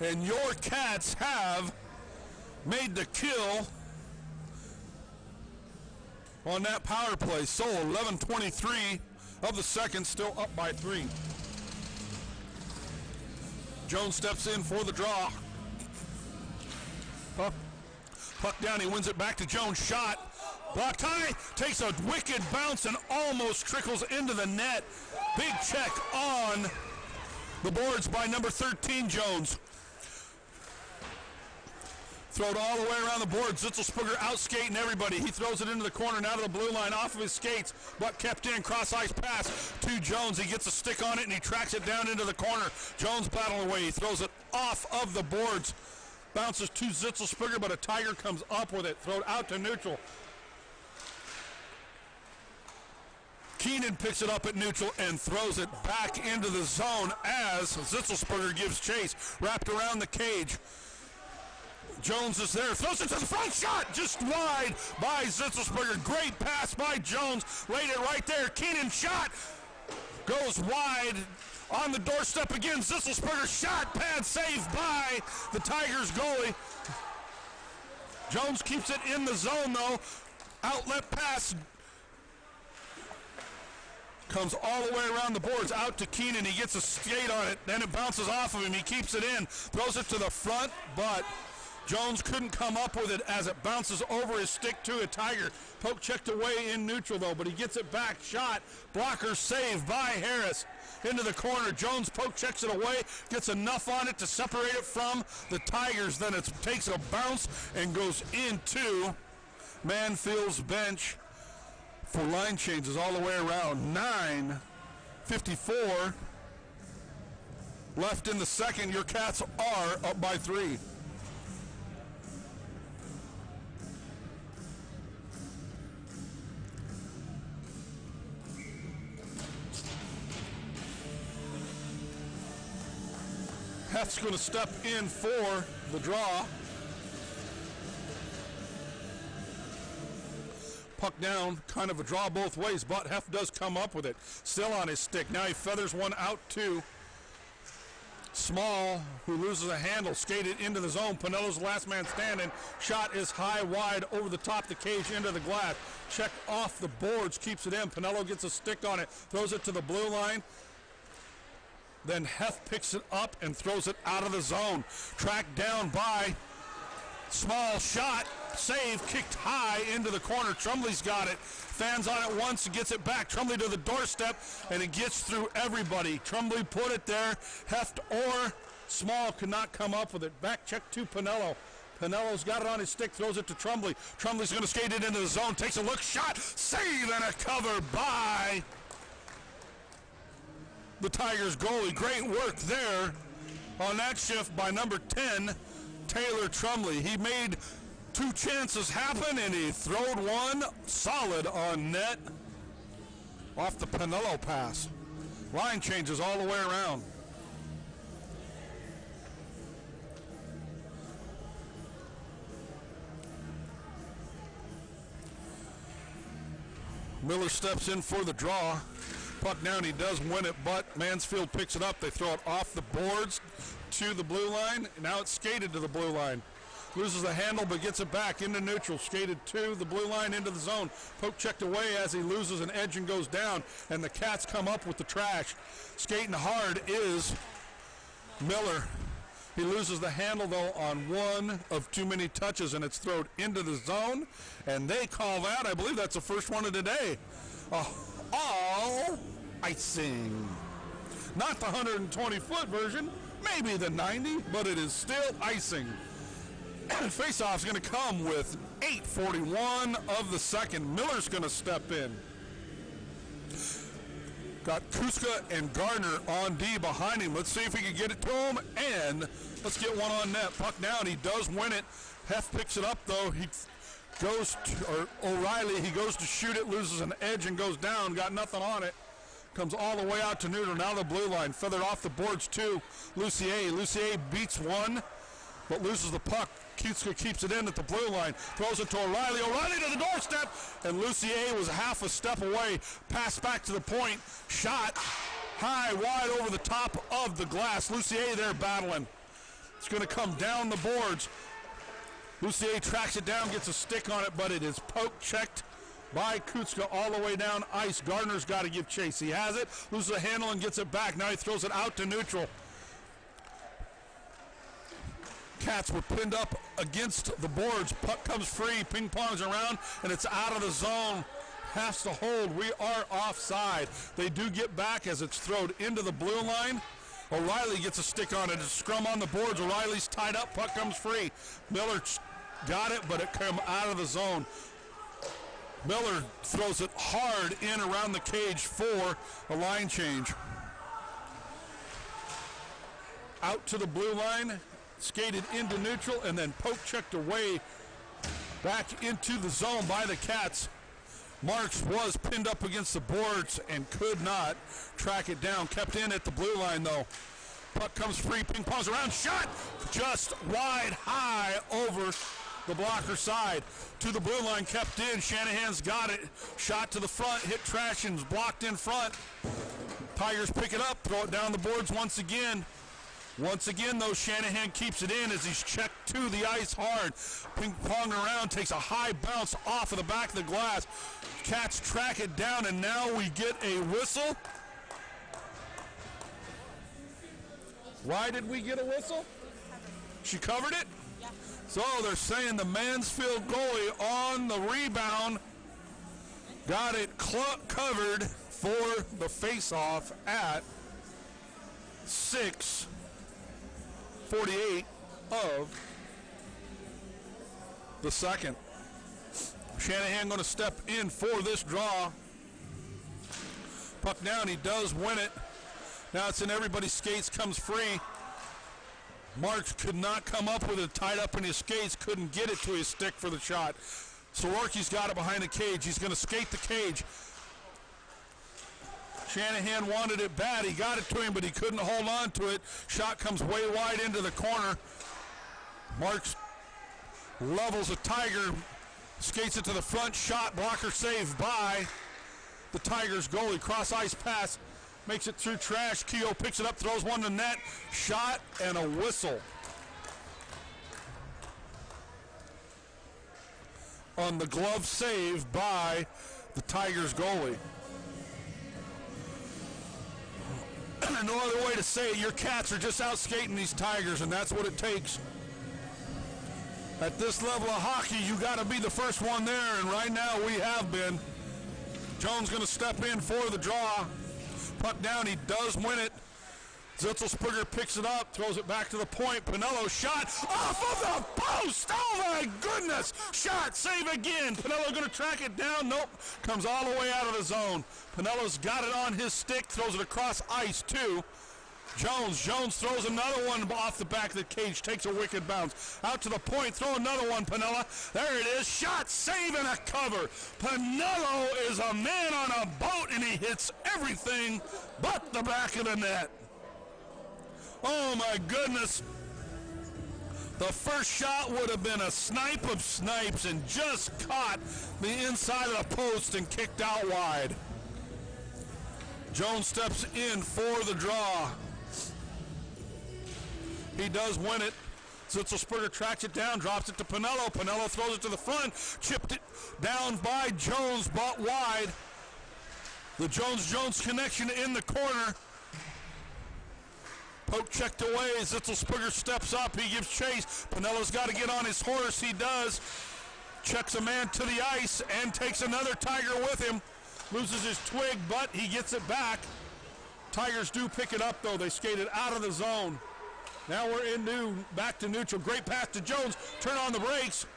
And your Cats have made the kill on that power play. So 11:23 of the second, still up by 3. Jones steps in for the draw. Puck down, he wins it back to Jones. Shot. Blocked high, takes a wicked bounce and almost trickles into the net. Big check on the boards by number 13, Jones. Throw it all the way around the board. Zitzelsperger out skating everybody. He throws it into the corner, now to the blue line, off of his skates, but kept in. Cross ice pass to Jones. He gets a stick on it and he tracks it down into the corner. Jones battling away. He throws it off of the boards. Bounces to Zitzelsperger, but a Tiger comes up with it. Throw it out to neutral. Keenan picks it up at neutral and throws it back into the zone as Zitzelsperger gives chase. Wrapped around the cage. Jones is there, throws it to the front, shot just wide by Zitzelsperger. Great pass by Jones, laid it right there. Keenan shot, goes wide on the doorstep again. Zitzelsperger shot, pad saved by the Tigers goalie. Jones keeps it in the zone though. Outlet pass comes all the way around the boards, out to Keenan. He gets a skate on it, then it bounces off of him. He keeps it in, throws it to the front, but Jones couldn't come up with it as it bounces over his stick to a Tiger. Poke checked away in neutral though, but he gets it back. Shot, blocker saved by Harris. Into the corner, Jones poke checks it away, gets enough on it to separate it from the Tigers. Then it takes a bounce and goes into Manfield's bench for line changes all the way around. 9:54 left in the second. Your Cats are up by 3. Heff's going to step in for the draw. Puck down, kind of a draw both ways, but Heff does come up with it. Still on his stick. Now he feathers one out to Small, who loses a handle, skated into the zone. Pinello's the last man standing. Shot is high, wide, over the top of the cage, into the glass. Check off the boards, keeps it in. Pinello gets a stick on it, throws it to the blue line. Then Heff picks it up and throws it out of the zone. Tracked down by Small. Shot, save, kicked high into the corner. Trumley's got it. Fans on it once and gets it back. Trumley to the doorstep, and it gets through everybody. Trumley put it there. Heft or Small could not come up with it. Back check to Pinello. Pinello's got it on his stick, throws it to Trumley. Trumley's going to skate it into the zone, takes a look, shot, save, and a cover by the Tigers goalie. Great work there on that shift by number 10, Taylor Trumley. He made 2 chances happen, and he throwed one solid on net off the Pinello pass. Line changes all the way around. Miller steps in for the draw. Puck down, he does win it, but Mansfield picks it up. They throw it off the boards to the blue line. Now it's skated to the blue line. Loses the handle, but gets it back into neutral. Skated to the blue line, into the zone. Poke checked away as he loses an edge and goes down, and the Cats come up with the trash. Skating hard is Miller. He loses the handle, though, on one of too many touches, and it's thrown into the zone, and they call that, I believe that's the first one of today, all icing. Not the 120-foot version, maybe the 90, but it is still icing. Face-off's going to come with 8:41 of the second. Miller's going to step in. Got Kuska and Gardner on D behind him. Let's see if he can get it to him, and let's get one on net. Puck down, he does win it. Heff picks it up, though. He goes to, or O'Reilly, he goes to shoot it, loses an edge and goes down. Got nothing on it. Comes all the way out to neutral. Now the blue line. Feathered off the boards to Lucier. Lucier beats one, but loses the puck. Kuska keeps it in at the blue line. Throws it to O'Reilly. O'Reilly to the doorstep, and Lucier was half a step away. Pass back to the point. Shot high, wide over the top of the glass. Lucier there battling. It's going to come down the boards. Lucier tracks it down, gets a stick on it, but it is poke checked by Kutska all the way down ice. Gardner's got to give chase. He has it, loses a handle and gets it back. Now he throws it out to neutral. Cats were pinned up against the boards. Puck comes free, ping pongs around, and it's out of the zone. Has to hold. We are offside. They do get back as it's thrown into the blue line. O'Reilly gets a stick on it. It's a scrum on the boards. O'Reilly's tied up. Puck comes free. Miller got it, but it came out of the zone. Miller throws it hard in around the cage for a line change. Out to the blue line, skated into neutral, and then poke checked away back into the zone by the Cats. Marks was pinned up against the boards and could not track it down. Kept in at the blue line, though. Puck comes free, ping pongs around, shot just wide high over the blocker side. To the blue line, kept in. Shanahan's got it. Shot to the front, hit trash and blocked in front. Tigers pick it up, throw it down the boards once again. Once again, though, Shanahan keeps it in as he's checked to the ice hard. Ping pong around, takes a high bounce off of the back of the glass. Cats track it down, and now we get a whistle. Why did we get a whistle? She covered it? Yeah. So they're saying the Mansfield goalie on the rebound got it covered for the face-off at 6:48 of the second. Shanahan going to step in for this draw. Puck down, he does win it. Now it's in everybody's skates, comes free. Marks could not come up with it, tied up in his skates, couldn't get it to his stick for the shot. Soroki's got it behind the cage. He's going to skate the cage. Shanahan wanted it bad. He got it to him, but he couldn't hold on to it. Shot comes way wide into the corner. Marks levels a Tiger, skates it to the front. Shot, blocker saved by the Tigers goalie. Cross ice pass, makes it through trash. Keogh picks it up, throws one to net. Shot and a whistle on the glove save by the Tigers goalie. No other way to say it. Your Cats are just out skating these Tigers, and that's what it takes. At this level of hockey, you got to be the first one there, and right now we have been. Jones going to step in for the draw. Puck down, he does win it. Zitzelsperger picks it up, throws it back to the point. Pinello shot off of the post. Oh my goodness! Shot, save again. Pinello going to track it down. Nope, comes all the way out of the zone. Pinello's got it on his stick, throws it across ice too. Jones throws another one off the back of the cage, takes a wicked bounce. Out to the point, throw another one, Pinella. There it is, shot, save, and a cover. Pinello is a man on a boat, and he hits everything but the back of the net. Oh my goodness. The first shot would have been a snipe of snipes and just caught the inside of the post and kicked out wide. Jones steps in for the draw. He does win it. Zitzelsperger tracks it down, drops it to Pinello. Pinello throws it to the front, chipped it down by Jones, but wide. The Jones-Jones connection in the corner. Poke checked away. Zitzelsperger steps up. He gives chase. Pinello's got to get on his horse. He does. Checks a man to the ice and takes another Tiger with him. Loses his twig, but he gets it back. Tigers do pick it up, though. They skated out of the zone. Now we're back to neutral. Great pass to Jones. Turn on the brakes.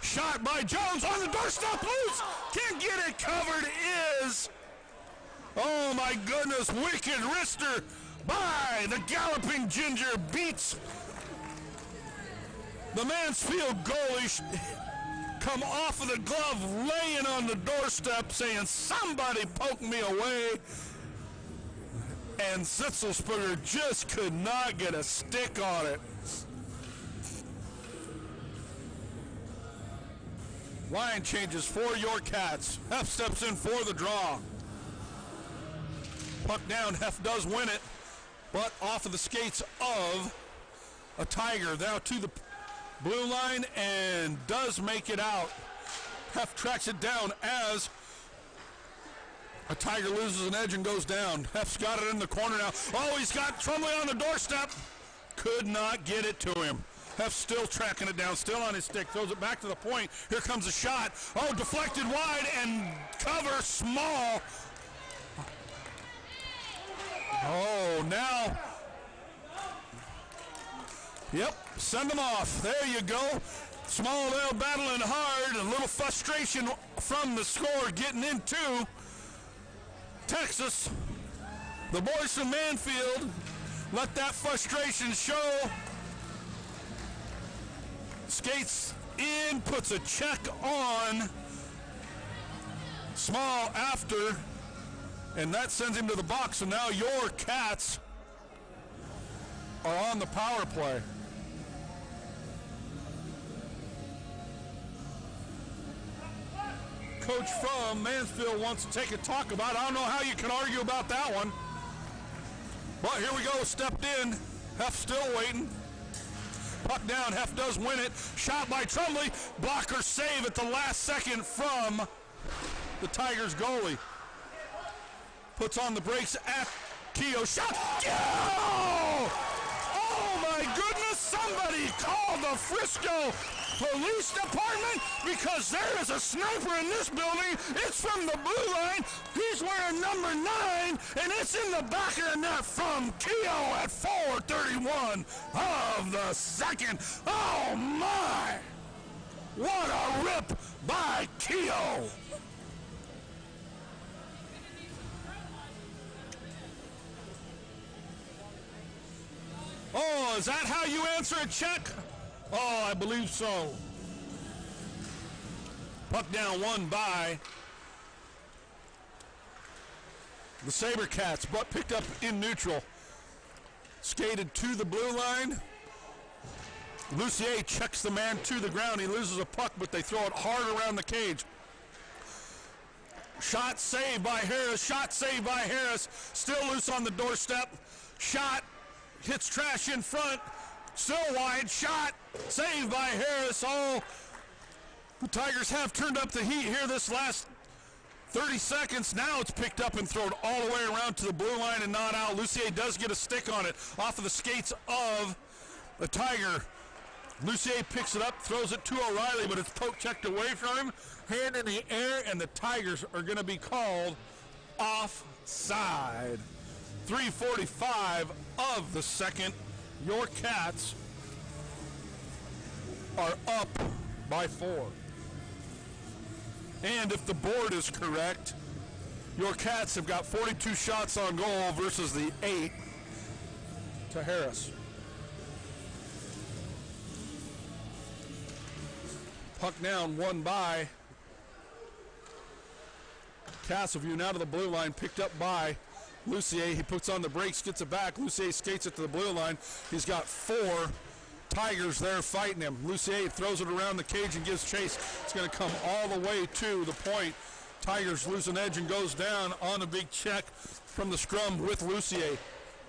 Shot by Jones on the doorstep. Loose. Can't get it covered. Is... Oh my goodness, wicked wrister by the Galloping Ginger beats the Mansfield goalie. Come off of the glove, laying on the doorstep saying, somebody poke me away. And Zitzelsperger just could not get a stick on it. Line changes for your Cats. Hef steps in for the draw. Puck down, Hef does win it. but off of the skates of a Tiger. Now to the blue line and does make it out. Hef tracks it down as a Tiger loses an edge and goes down. Hef's got it in the corner now. Oh, he's got Trumley on the doorstep. Could not get it to him. Hef still tracking it down, still on his stick, throws it back to the point. Here comes a shot. Oh, deflected wide and cover small. Oh, now. Yep, send them off. There you go. Small L battling hard. A little frustration from the score getting into Texas. The boys from Manfield let that frustration show. Skates in, puts a check on Small after, and that sends him to the box. So now your Cats are on the power play. Coach from Mansfield wants to take a talk about it. I don't know how you can argue about that one. But here we go, stepped in. Hef still waiting. Puck down, Hef does win it. Shot by Trumley. Blocker save at the last second from the Tigers goalie. Puts on the brakes at Keogh. Shot! Yeah! Oh my goodness, somebody called the Frisco Police Department because there is a sniper in this building. It's from the blue line. He's wearing number 9, and it's in the back of the net from Keogh at 4:31 of the second. Oh my! What a rip by Keogh! Oh, is that how you answer a check? Oh, I believe so. Puck down, won by the Sabercats, but picked up in neutral. Skated to the blue line. Lucier checks the man to the ground. He loses a puck, but they throw it hard around the cage. Shot saved by Harris. Shot saved by Harris. Still loose on the doorstep. Shot hits trash in front. Still wide. Shot saved by Harris. Oh, the Tigers have turned up the heat here this last 30 seconds. Now it's picked up and thrown all the way around to the blue line and not out. Lucier does get a stick on it off of the skates of the Tiger. Lucier picks it up, throws it to O'Reilly, but it's poke checked away from him. Hand in the air, and the Tigers are going to be called offside. 3:45 of the second. Your Cats are up by 4. And if the board is correct, your Cats have got 42 shots on goal versus the 8 to Harris. Puck down, won by Castleview. Now to the blue line, picked up by Lucier. He puts on the brakes, gets it back. Lucier skates it to the blue line. He's got 4 Tigers there fighting him. Lucier throws it around the cage and gives chase. It's going to come all the way to the point. Tigers lose an edge and goes down on a big check from the scrum with Lucier.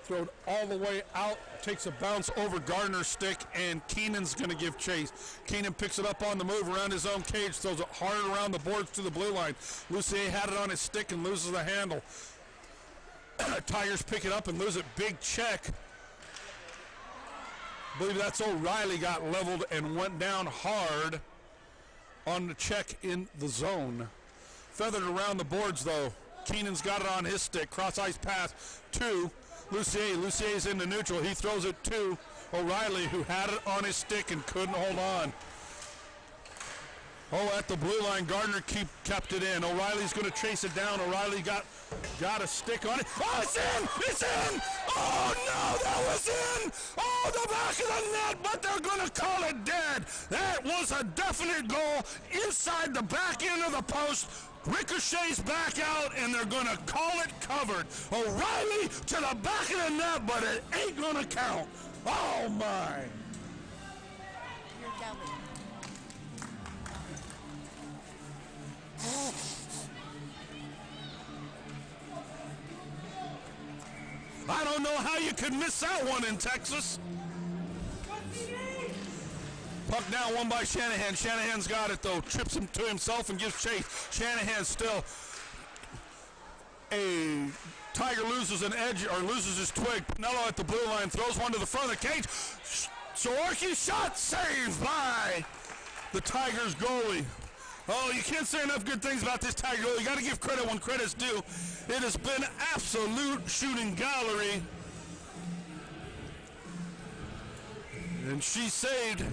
Thrown all the way out, takes a bounce over Gardner's stick, and Keenan's going to give chase. Keenan picks it up on the move around his own cage, throws it hard around the boards to the blue line. Lucier had it on his stick and loses the handle. Tigers pick it up and lose it. Big check. I believe that's O'Reilly got leveled and went down hard on the check in the zone. Feathered around the boards, though. Keenan's got it on his stick. Cross-ice pass to Lucier. Lucier's in the neutral. He throws it to O'Reilly, who had it on his stick and couldn't hold on. Oh, at the blue line, Gardner kept it in. O'Reilly's going to chase it down. O'Reilly got a stick on it. Oh, it's in! It's in! Oh, no, that was in! Oh, the back of the net, but they're going to call it dead. That was a definite goal inside the back end of the post. Ricochets back out, and they're going to call it covered. O'Reilly to the back of the net, but it ain't going to count. Oh, my. You're yelling. I don't know how you could miss that one in Texas. Puck now won by Shanahan. Shanahan's got it though. Trips him to himself and gives chase. Shanahan still. A Tiger loses an edge or loses his twig. Pinello at the blue line throws one to the front of the cage. Sororki shot saved by the Tigers goalie. Oh, you can't say enough good things about this Tiger goalie. You got to give credit when credit's due. It has been absolute shooting gallery. And she saved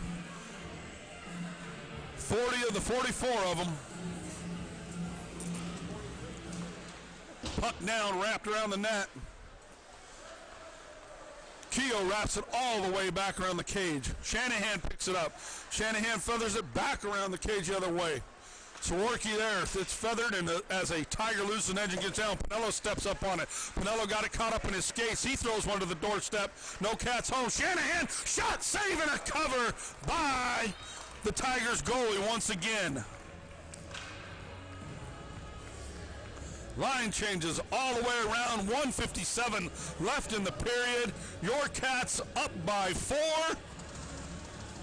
40 of the 44 of them. Puck down, wrapped around the net. Keogh wraps it all the way back around the cage. Shanahan picks it up. Shanahan feathers it back around the cage the other way. Sororki there, it's feathered, and as a Tiger loses an edge and gets down, Pinello steps up on it. Pinello got it caught up in his skates. He throws one to the doorstep. No Cats home. Shanahan, shot, save, and a cover by the Tigers goalie once again. Line changes all the way around. 1:57 left in the period. Your Cats up by 4.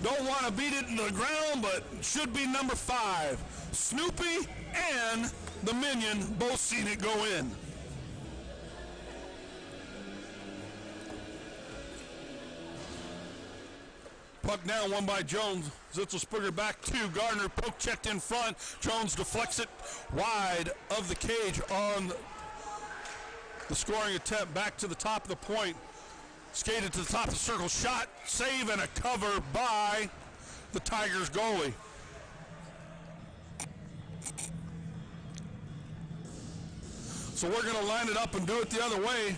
Don't want to beat it into the ground, but should be number 5. Snoopy and the Minion both seen it go in. Puck now won by Jones. Zitzelsperger back to Gardner. Poke checked in front. Jones deflects it wide of the cage on the scoring attempt. Back to the top of the point. Skated to the top of the circle. Shot, save, and a cover by the Tigers goalie. So we're going to line it up and do it the other way.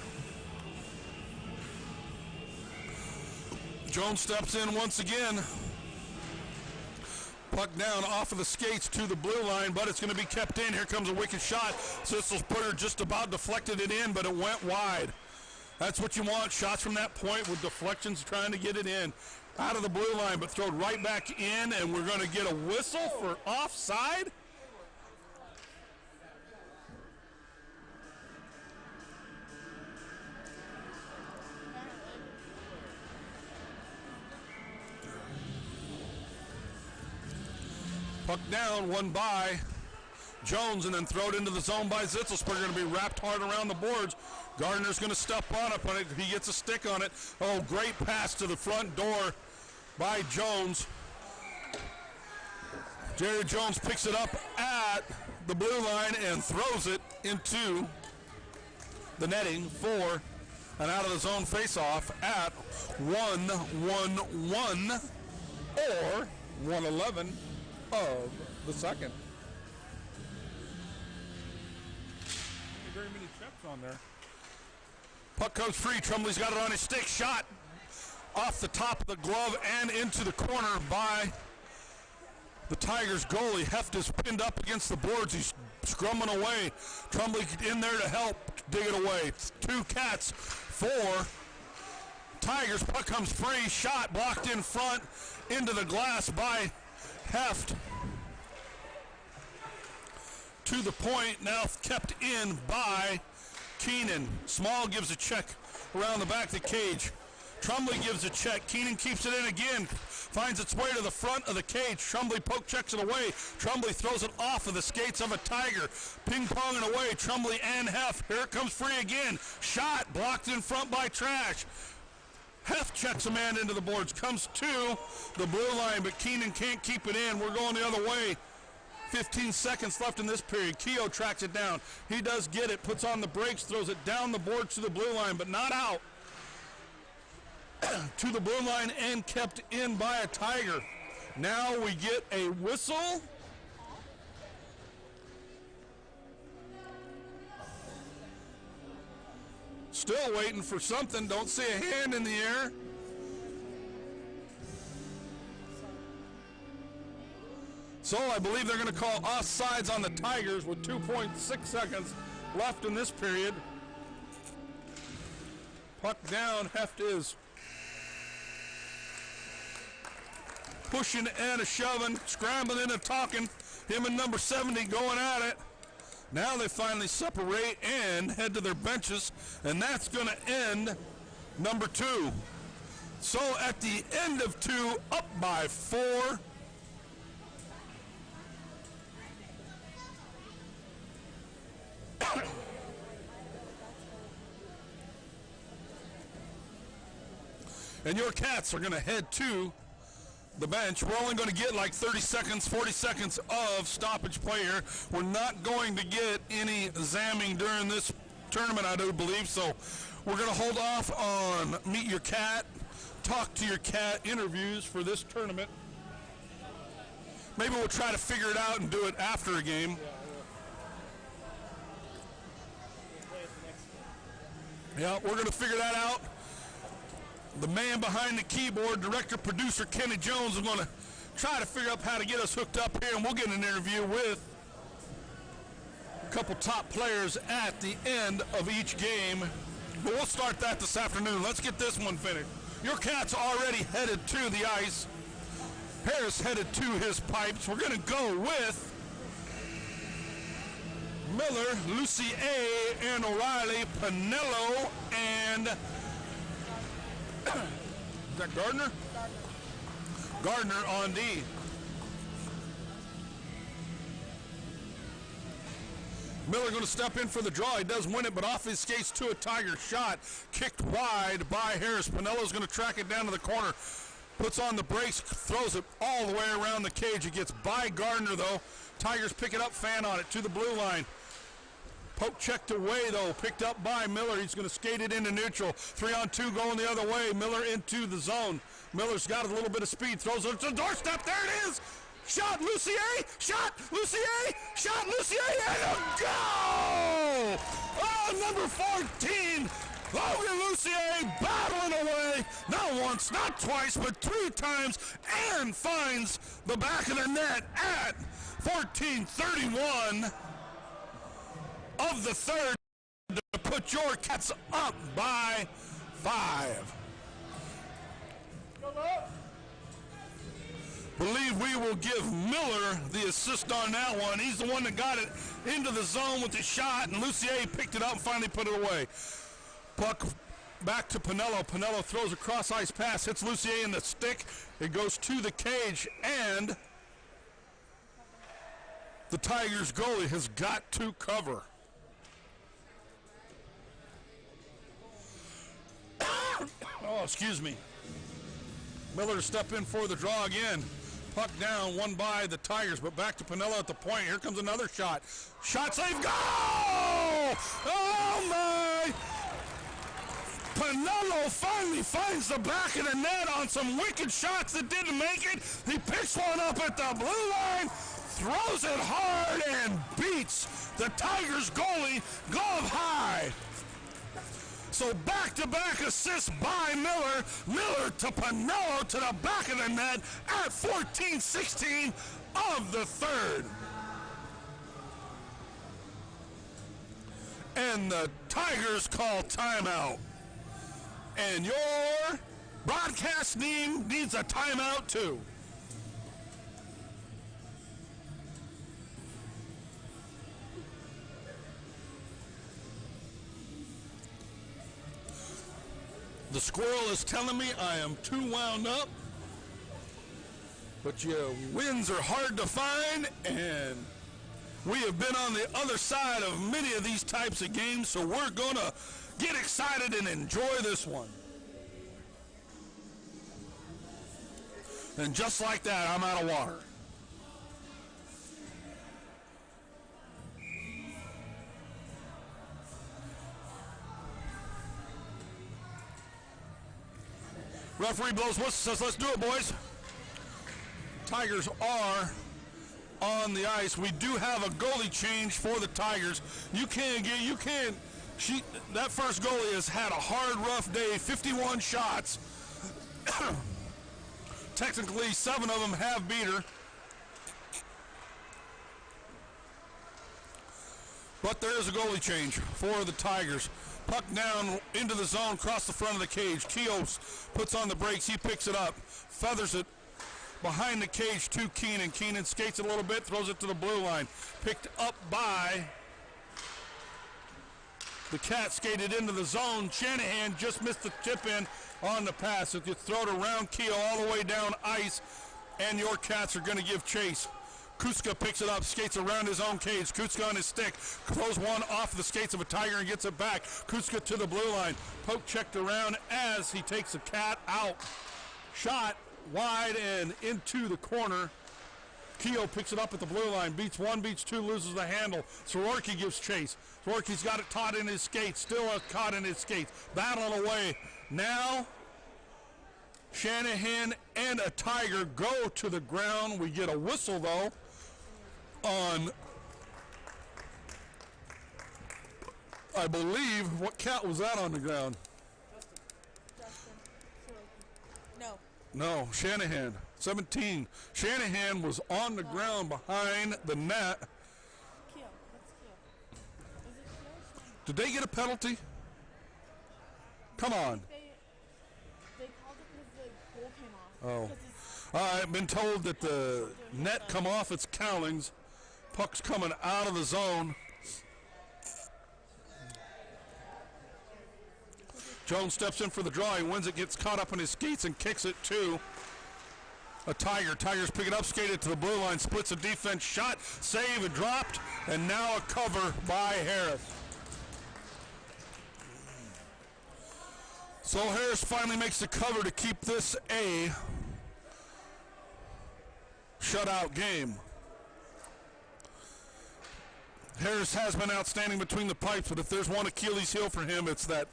Jones steps in once again. Puck down off of the skates to the blue line, but it's going to be kept in. Here comes a wicked shot. Zitzelsperger just about deflected it in, but it went wide. That's what you want, shots from that point with deflections trying to get it in. Out of the blue line, but thrown right back in, and we're going to get a whistle for offside. Puck down, won by Jones, and then thrown into the zone by Zitzelsperger. Going to be wrapped hard around the boards. Gardner's going to step on it, but he gets a stick on it. Oh, great pass to the front door by Jones. Jerry Jones picks it up at the blue line and throws it into the netting for an out of the zone faceoff at 1-1-1 or 1:11 of the second. Very many checks on there. Puck comes free. Trumley's got it on his stick. Shot off the top of the glove and into the corner by the Tigers goalie. Heft is pinned up against the boards. He's scrumming away. Trumley in there to help dig it away. 2 Cats, 4 Tigers. Puck comes free. Shot blocked in front into the glass by Heft. To the point, now kept in by Keenan. Small gives a check around the back of the cage. Trumley gives a check. Keenan keeps it in again. Finds its way to the front of the cage. Trumley poke checks it away. Trumley throws it off of the skates of a Tiger. Ping-ponging away. Trumley and Heft. Here it comes free again. Shot blocked in front by Trash. Heft checks a man into the boards. Comes to the blue line, but Keenan can't keep it in. We're going the other way. 15 seconds left in this period. Keogh tracks it down. He does get it. Puts on the brakes. Throws it down the board to the blue line, but not out. To the blue line and kept in by a Tiger. Now we get a whistle. Still waiting for something. Don't see a hand in the air. So I believe they're going to call offsides on the Tigers with 2.6 seconds left in this period. Puck down. Heft is pushing and a shoving, scrambling and talking. Him and number 70 going at it. Now they finally separate and head to their benches, and that's going to end number 2. So at the end of 2, up by 4. And your Cats are going to head to the bench. We're only going to get like 30 seconds, 40 seconds of stoppage play here. We're not going to get any zamming during this tournament, I do believe. So we're going to hold off on Meet Your Cat, Talk to Your Cat interviews for this tournament. Maybe we'll try to figure it out and do it after a game. Yeah, we're going to figure that out. The man behind the keyboard, director, producer Kenny Jones, is going to try to figure out how to get us hooked up here, and we'll get an interview with a couple top players at the end of each game. But we'll start that this afternoon. Let's get this one finished. Your Cat's already headed to the ice. Harris headed to his pipes. We're going to go with Miller, Lucy A., and O'Reilly, Pinello, and is that Gardner? Gardner on D. Miller going to step in for the draw. He does win it, but off his skates to a Tiger shot. Kicked wide by Harris. Pinello's going to track it down to the corner. Puts on the brakes, throws it all the way around the cage. It gets by Gardner, though. Tigers pick it up, fan on it to the blue line. Poke checked away, though, picked up by Miller. He's going to skate it into neutral. 3-on-2 going the other way. Miller into the zone. Miller's got a little bit of speed. Throws it to the doorstep. There it is. Shot, Lucier. Shot, Lucier. Shot, Lucier. And a goal! Oh, number 14. Logan Lucier battling away. Not once, not twice, but 3 times. And finds the back of the net at 14:31. Of the third to put your Cats up by 5. Believe we will give Miller the assist on that one. He's the one that got it into the zone with the shot, and Lucier picked it up and finally put it away. Puck back to Pinello. Pinello throws a cross-ice pass, hits Lucier in the stick. It goes to the cage, and the Tigers goalie has got to cover. Oh, excuse me. Miller to step in for the draw again. Puck down, won by the Tigers, but back to Pinello at the point. Here comes another shot. Shot save, goal! Oh, my! Pinello finally finds the back of the net on some wicked shots that didn't make it. He picks one up at the blue line, throws it hard, and beats the Tigers goalie glove high. So back-to-back assists by Miller. Miller to Pinello to the back of the net at 14:16 of the third. And the Tigers call timeout. And your broadcast team needs a timeout too. The squirrel is telling me I am too wound up, but your wins are hard to find, and we have been on the other side of many of these types of games, so we're going to get excited and enjoy this one. And just like that, I'm out of water. Referee blows whistle, says, let's do it, boys. Tigers are on the ice. We do have a goalie change for the Tigers. That first goalie has had a hard, rough day, 51 shots. Technically, 7 of them have beat her. But there is a goalie change for the Tigers. Puck down into the zone, across the front of the cage. Keos puts on the brakes. He picks it up, feathers it behind the cage to Keenan. Keenan skates it a little bit, throws it to the blue line. Picked up by The Cat skated into the zone. Shanahan just missed the tip in on the pass. If you throw it around Keo all the way down ice, and your Cats are going to give chase. Kuska picks it up, skates around his own cage. Kuska on his stick, throws one off the skates of a Tiger and gets it back. Kuska to the blue line. Poke checked around as he takes the Cat out. Shot wide and into the corner. Keo picks it up at the blue line, beats one, beats two, loses the handle. Soroki gives chase. Soroki's got it caught in his skates, still caught in his skates. Battling away. Now, Shanahan and a Tiger go to the ground. We get a whistle, though, on, I believe, what Cat was that on the ground? Justin. No. No, Shanahan. 17. Shanahan was on the ground behind the net. Keo. That's Keo. Is it Keo? Did they get a penalty? Come on. They called it because the goal came off. Oh. I've been told that the net come off its cowlings. Puck's coming out of the zone. Jones steps in for the draw. He wins it, gets caught up in his skates, and kicks it to a Tiger. Tigers pick it up, skated to the blue line, splits a defense, shot, save, and dropped, and now a cover by Harris. So Harris finally makes the cover to keep this a shutout game. Harris has been outstanding between the pipes, but if there's one Achilles heel for him, it's that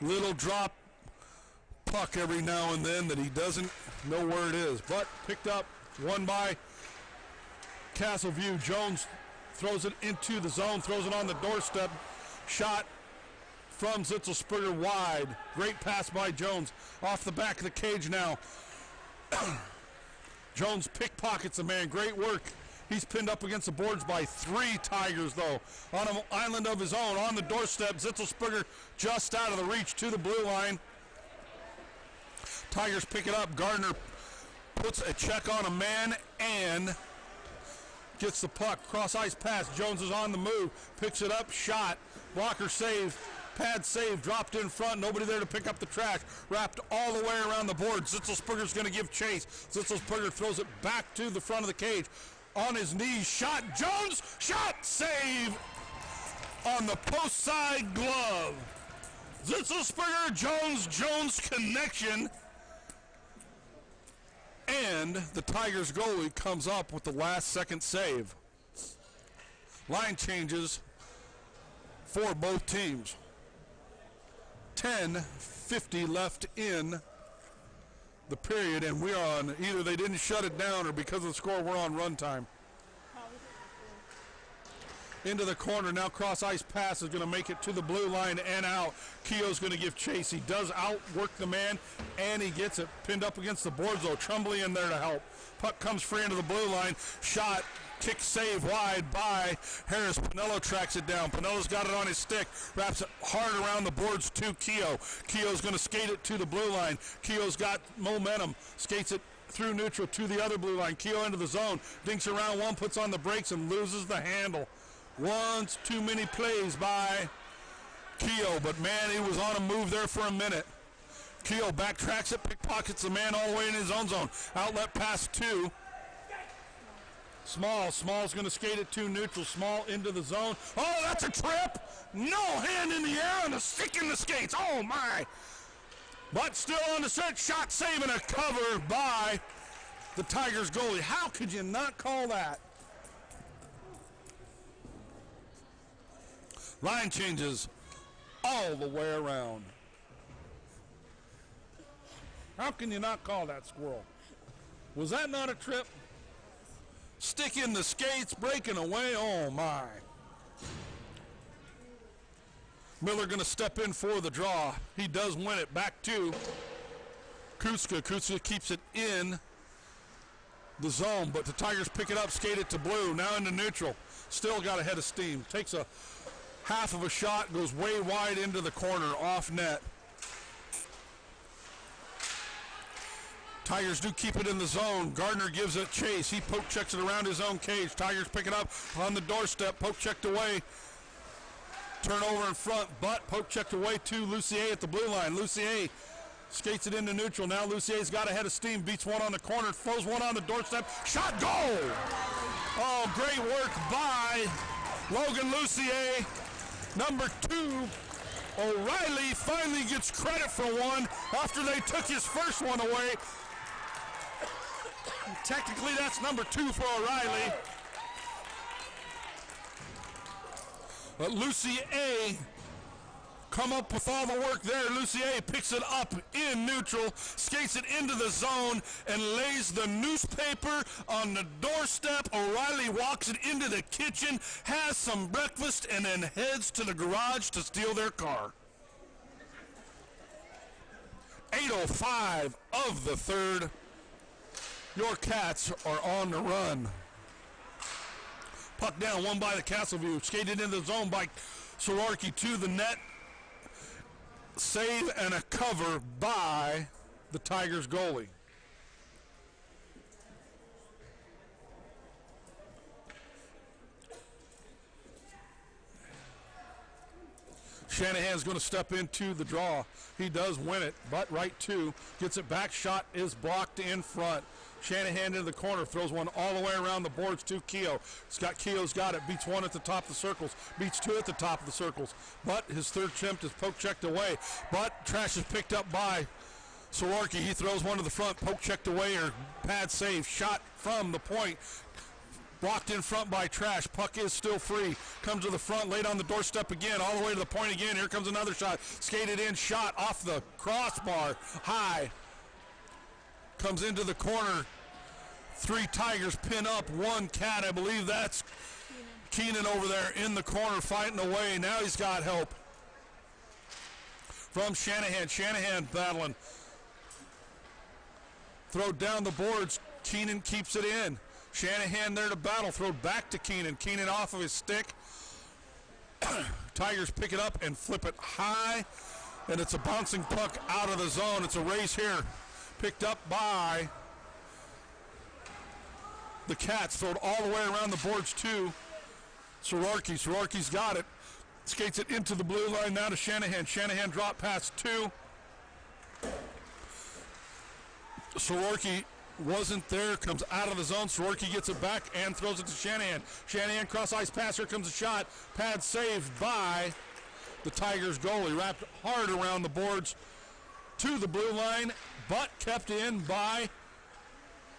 little drop puck every now and then that he doesn't know where it is. But picked up, won by Castleview. Jones throws it into the zone, throws it on the doorstep. Shot from Zitzelsperger wide. Great pass by Jones. Off the back of the cage now. Jones pickpockets the man. Great work. He's pinned up against the boards by 3 Tigers, though. On an island of his own, on the doorstep. Zitzelsperger just out of the reach to the blue line. Tigers pick it up. Gardner puts a check on a man and gets the puck. Cross ice pass. Jones is on the move. Picks it up. Shot. Blocker save. Pad save. Dropped in front. Nobody there to pick up the trash. Wrapped all the way around the board. Zitzelsperger's going to give chase. Zitzelsperger throws it back to the front of the cage. On his knees. Shot. Jones. Shot. Save on the post side glove. Zitzelsperger. Jones connection. And the Tigers goalie comes up with the last second save. Line changes for both teams. 10:50 left in the period, and we are on, either they didn't shut it down or because of the score, we're on run time. Into the corner, now cross ice pass is going to make it to the blue line and out. Keogh's going to give chase. He does outwork the man, and he gets it pinned up against the boards, though. Tremblay in there to help. Puck comes free into the blue line. Shot, kick save wide by Harris. Pinello tracks it down. Pinello's got it on his stick, wraps it hard around the boards to Keogh. Keogh's going to skate it to the blue line. Keogh's got momentum, skates it through neutral to the other blue line. Keogh into the zone, dinks around one, puts on the brakes, and loses the handle. Once too many plays by Keogh, but man, he was on a move there for a minute. Keogh backtracks it, pickpockets the man all the way in his own zone. Outlet pass to Small. Small's going to skate it to neutral. Small into the zone. Oh, that's a trip. No hand in the air and a stick in the skates. Oh, my. But still on the set. Shot save and a cover by the Tigers goalie. How could you not call that? Line changes all the way around. How can you not call that, Squirrel? Was that not a trip? Stick in the skates, breaking away. Oh, my. Miller going to step in for the draw. He does win it. Back to Kuska. Kuska keeps it in the zone, but the Tigers pick it up, skate it to blue. Now into neutral. Still got a head of steam. Takes a half of a shot, goes way wide into the corner, off net. Tigers do keep it in the zone. Gardner gives it chase. He poke checks it around his own cage. Tigers pick it up on the doorstep, poke checked away. Turnover in front, but poke checked away to Lucier at the blue line. Lucier skates it into neutral. Now Lucier's got a head of steam, beats one on the corner, throws one on the doorstep. Shot, goal! Oh, great work by Logan Lucier. Number 2, O'Reilly finally gets credit for one after they took his first one away. Technically, that's number 2 for O'Reilly. But Lucier come up with all the work there. Lucier picks it up in neutral, skates it into the zone, and lays the newspaper on the doorstep. O'Reilly walks it into the kitchen, has some breakfast, and then heads to the garage to steal their car. 8:05 of the third. Your Cats are on the run. Puck down, won by the Castleview. Skated into the zone by Sororki to the net. Save and a cover by the Tigers goalie. Shanahan's going to step into the draw. He does win it, but right two. Gets it back, shot is blocked in front. Shanahan into the corner, throws one all the way around the boards to Keogh. Keogh's got it, beats one at the top of the circles, beats two at the top of the circles. But his third attempt is poke checked away. But trash is picked up by Sororki. He throws one to the front, poke checked away or pad save. Shot from the point. Blocked in front by Trash. Puck is still free. Comes to the front, laid on the doorstep again, all the way to the point again. Here comes another shot. Skated in, shot off the crossbar. High. Comes into the corner. 3 Tigers pin up 1 Cat. I believe that's Keenan over there in the corner fighting away. Now he's got help from Shanahan. Shanahan battling. Throw down the boards. Keenan keeps it in. Shanahan there to battle. Throw back to Keenan. Keenan off of his stick. Tigers pick it up and flip it high. And it's a bouncing puck out of the zone. It's a race here. Picked up by the Cats. Throw it all the way around the boards to Sororki. Sororki's got it. Skates it into the blue line now to Shanahan. Shanahan drop pass 2. Sororki wasn't there, comes out of the zone. Sororki gets it back and throws it to Shanahan. Shanahan cross ice pass, here comes a shot. Pad saved by the Tigers goalie. Wrapped hard around the boards to the blue line, but kept in by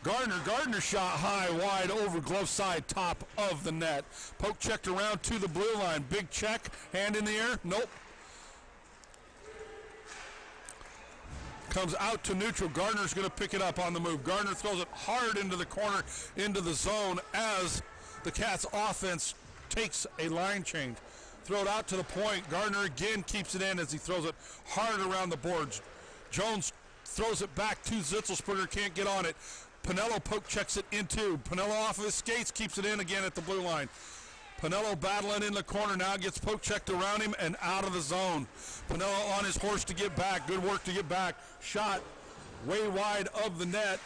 Gardner. Gardner shot high, wide over glove side, top of the net. Poke checked around to the blue line. Big check, hand in the air, nope. Comes out to neutral. Gardner's going to pick it up on the move. Gardner throws it hard into the corner, into the zone as the Cats offense takes a line change. Throw it out to the point. Gardner again keeps it in as he throws it hard around the boards. Jones throws it back to Zitzelsperger, can't get on it. Pinello poke checks it into. Pinello off of his skates, keeps it in again at the blue line. Pinello battling in the corner now, gets poke checked around him and out of the zone. Pinello on his horse to get back. Good work to get back. Shot way wide of the net.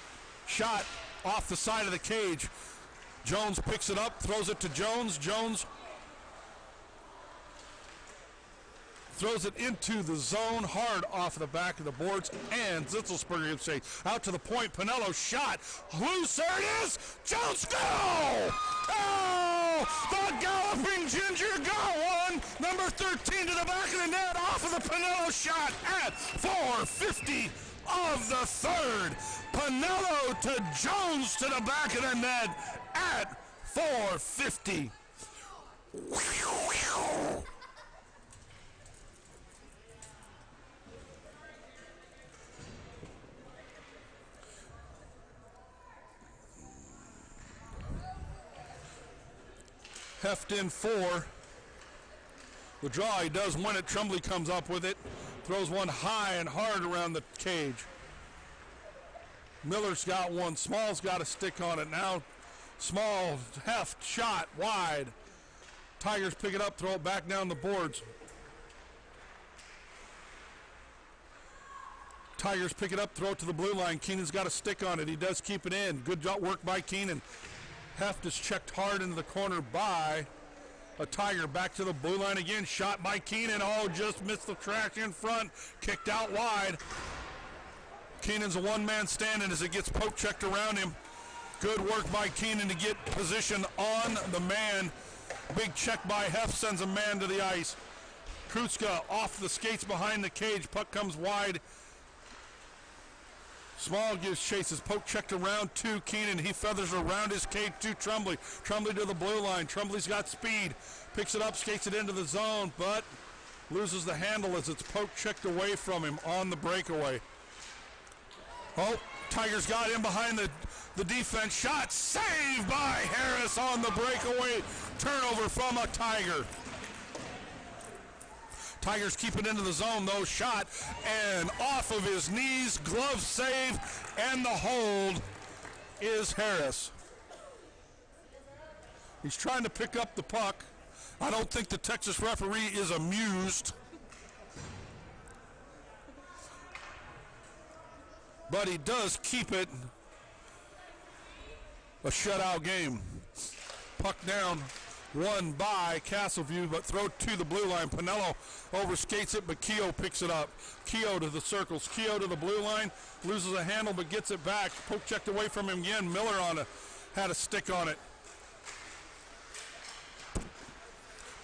Shot off the side of the cage. Jones picks it up, throws it to Jones. Jones throws it into the zone, hard off the back of the boards, and Zitzelsperger gets safe. Out to the point, Pinello shot. Loose, there it is! Jones, go! Oh! The Galloping Ginger got one! Number 13 to the back of the net, off of the Pinello shot at 4:50 of the third. Pinello to Jones to the back of the net at 4:50. Heft in 4. The draw, he does win it. Tremblay comes up with it. Throws one high and hard around the cage. Miller's got one. Small's got a stick on it. Now Small, heft, shot, wide. Tigers pick it up, throw it back down the boards. Tigers pick it up, throw it to the blue line. Keenan's got a stick on it. He does keep it in. Good job, work by Keenan. Heft is checked hard into the corner by A Tiger back to the blue line again. Shot by Keenan. Oh, just missed the trash in front. Kicked out wide. Keenan's a one-man standing as it gets poke checked around him. Good work by Keenan to get position on the man. Big check by Heff sends a man to the ice. Krutzka off the skates behind the cage. Puck comes wide. Small gives chases. Poke checked around to Keenan. He feathers around his cage to Tremblay. Tremblay to the blue line. Tremblay's got speed. Picks it up, skates it into the zone, but loses the handle as it's poke checked away from him on the breakaway. Oh, Tigers got in behind the defense. Shot saved by Harris on the breakaway. Turnover from a Tiger. Tigers keep it into the zone, though. Shot and off of his knees. Glove save, and the hold is Harris. He's trying to pick up the puck. I don't think the Texas referee is amused. But he does keep it a shutout game. Puck down. Won by Castleview, but throw to the blue line. Pinello overskates it, but Keogh picks it up. Keogh to the circles. Keogh to the blue line. Loses a handle, but gets it back. Poke checked away from him again. Miller had a stick on it.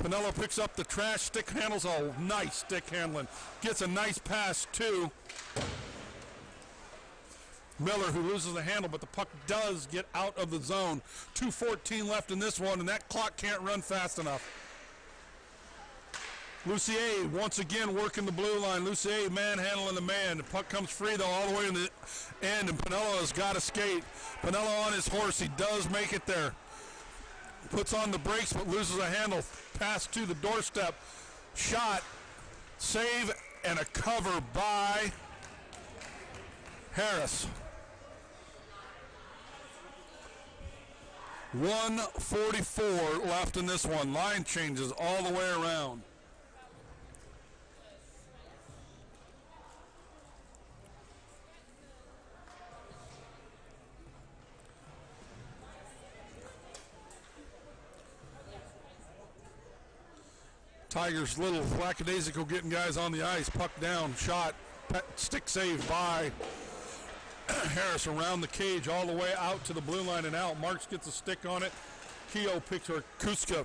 Pinello picks up the trash. Stick handles. Oh, nice stick handling. Gets a nice pass, too. Miller, who loses the handle, but the puck does get out of the zone. 2:14 left in this one, and that clock can't run fast enough. Lucier once again working the blue line. Lucier manhandling the man. The puck comes free, though, all the way to the end, and Pinello has got to skate. Pinello on his horse. He does make it there. Puts on the brakes, but loses a handle. Pass to the doorstep. Shot, save, and a cover by Harris. 1:44 left in this one. Line changes all the way around. Tigers little lackadaisical getting guys on the ice. Puck down, shot, stick save by Harris around the cage all the way out to the blue line and out. Marks gets a stick on it. Keogh picks her. Kuska.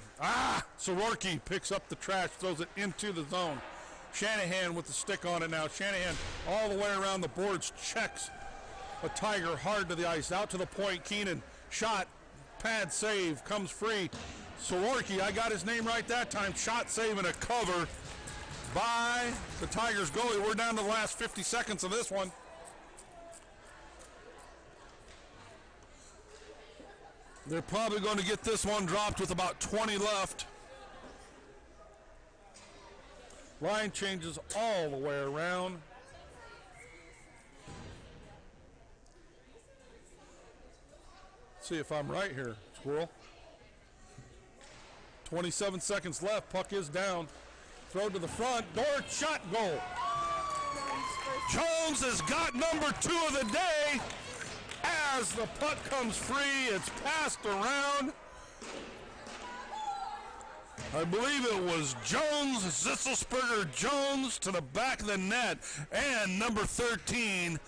Soroki picks up the trash, throws it into the zone. Shanahan with the stick on it now. Shanahan all the way around the boards, checks a Tiger hard to the ice. Out to the point. Keenan. Shot. Pad save. Comes free. Soroki, I got his name right that time. Shot save and a cover by the Tigers goalie. We're down to the last 50 seconds of this one. They're probably going to get this one dropped with about 20 left. Line changes all the way around. See if I'm right here, Squirrel. 27 seconds left. Puck is down. Throw to the front. Door shot, goal. Jones has got number 2 of the day. As the puck comes free, it's passed around. I believe it was Jones, Zitzelsberger Jones to the back of the net. And number 13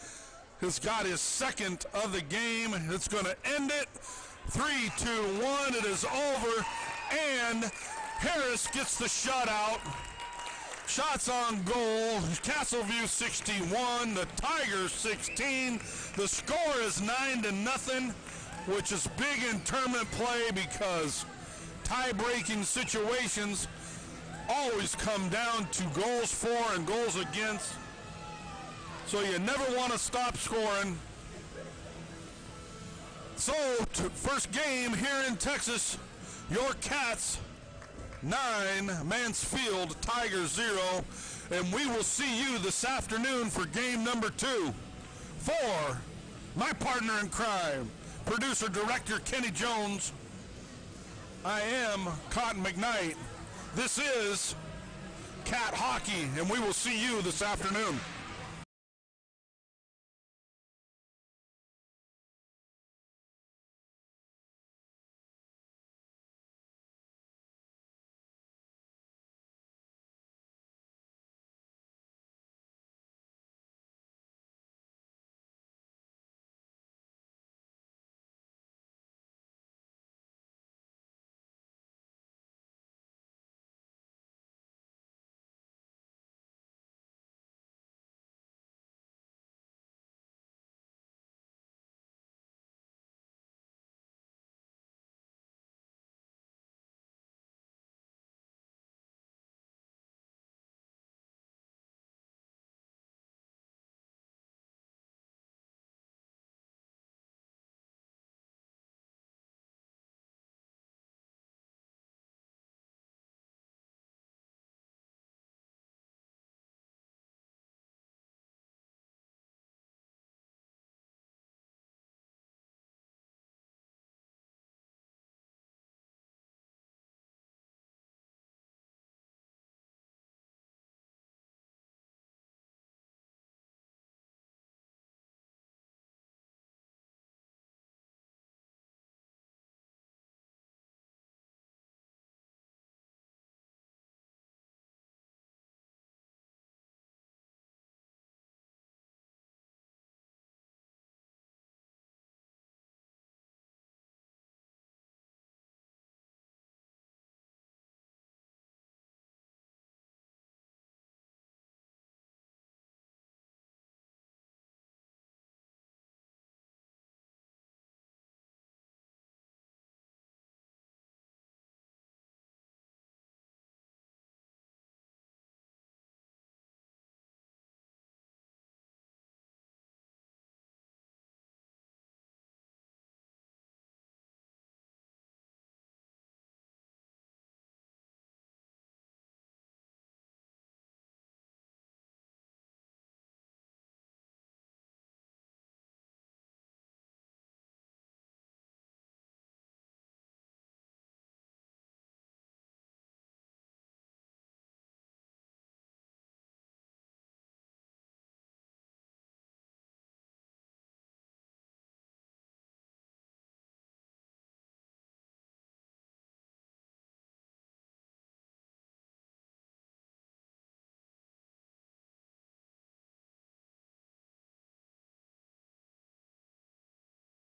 has got his second of the game. It's going to end it. 3-2-1. It is over. And Harris gets the shutout. Shots on goal. Castleview 61. The Tigers 16. The score is 9-0, which is big in tournament play because tie-breaking situations always come down to goals for and goals against. So you never want to stop scoring. So, first game here in Texas, your Cats 9, Mansfield Tigers 0, and we will see you this afternoon for game number 2. For my partner in crime, producer director Kenny Jones, I am Cotton McKnight. This is Cat Hockey, and we will see you this afternoon.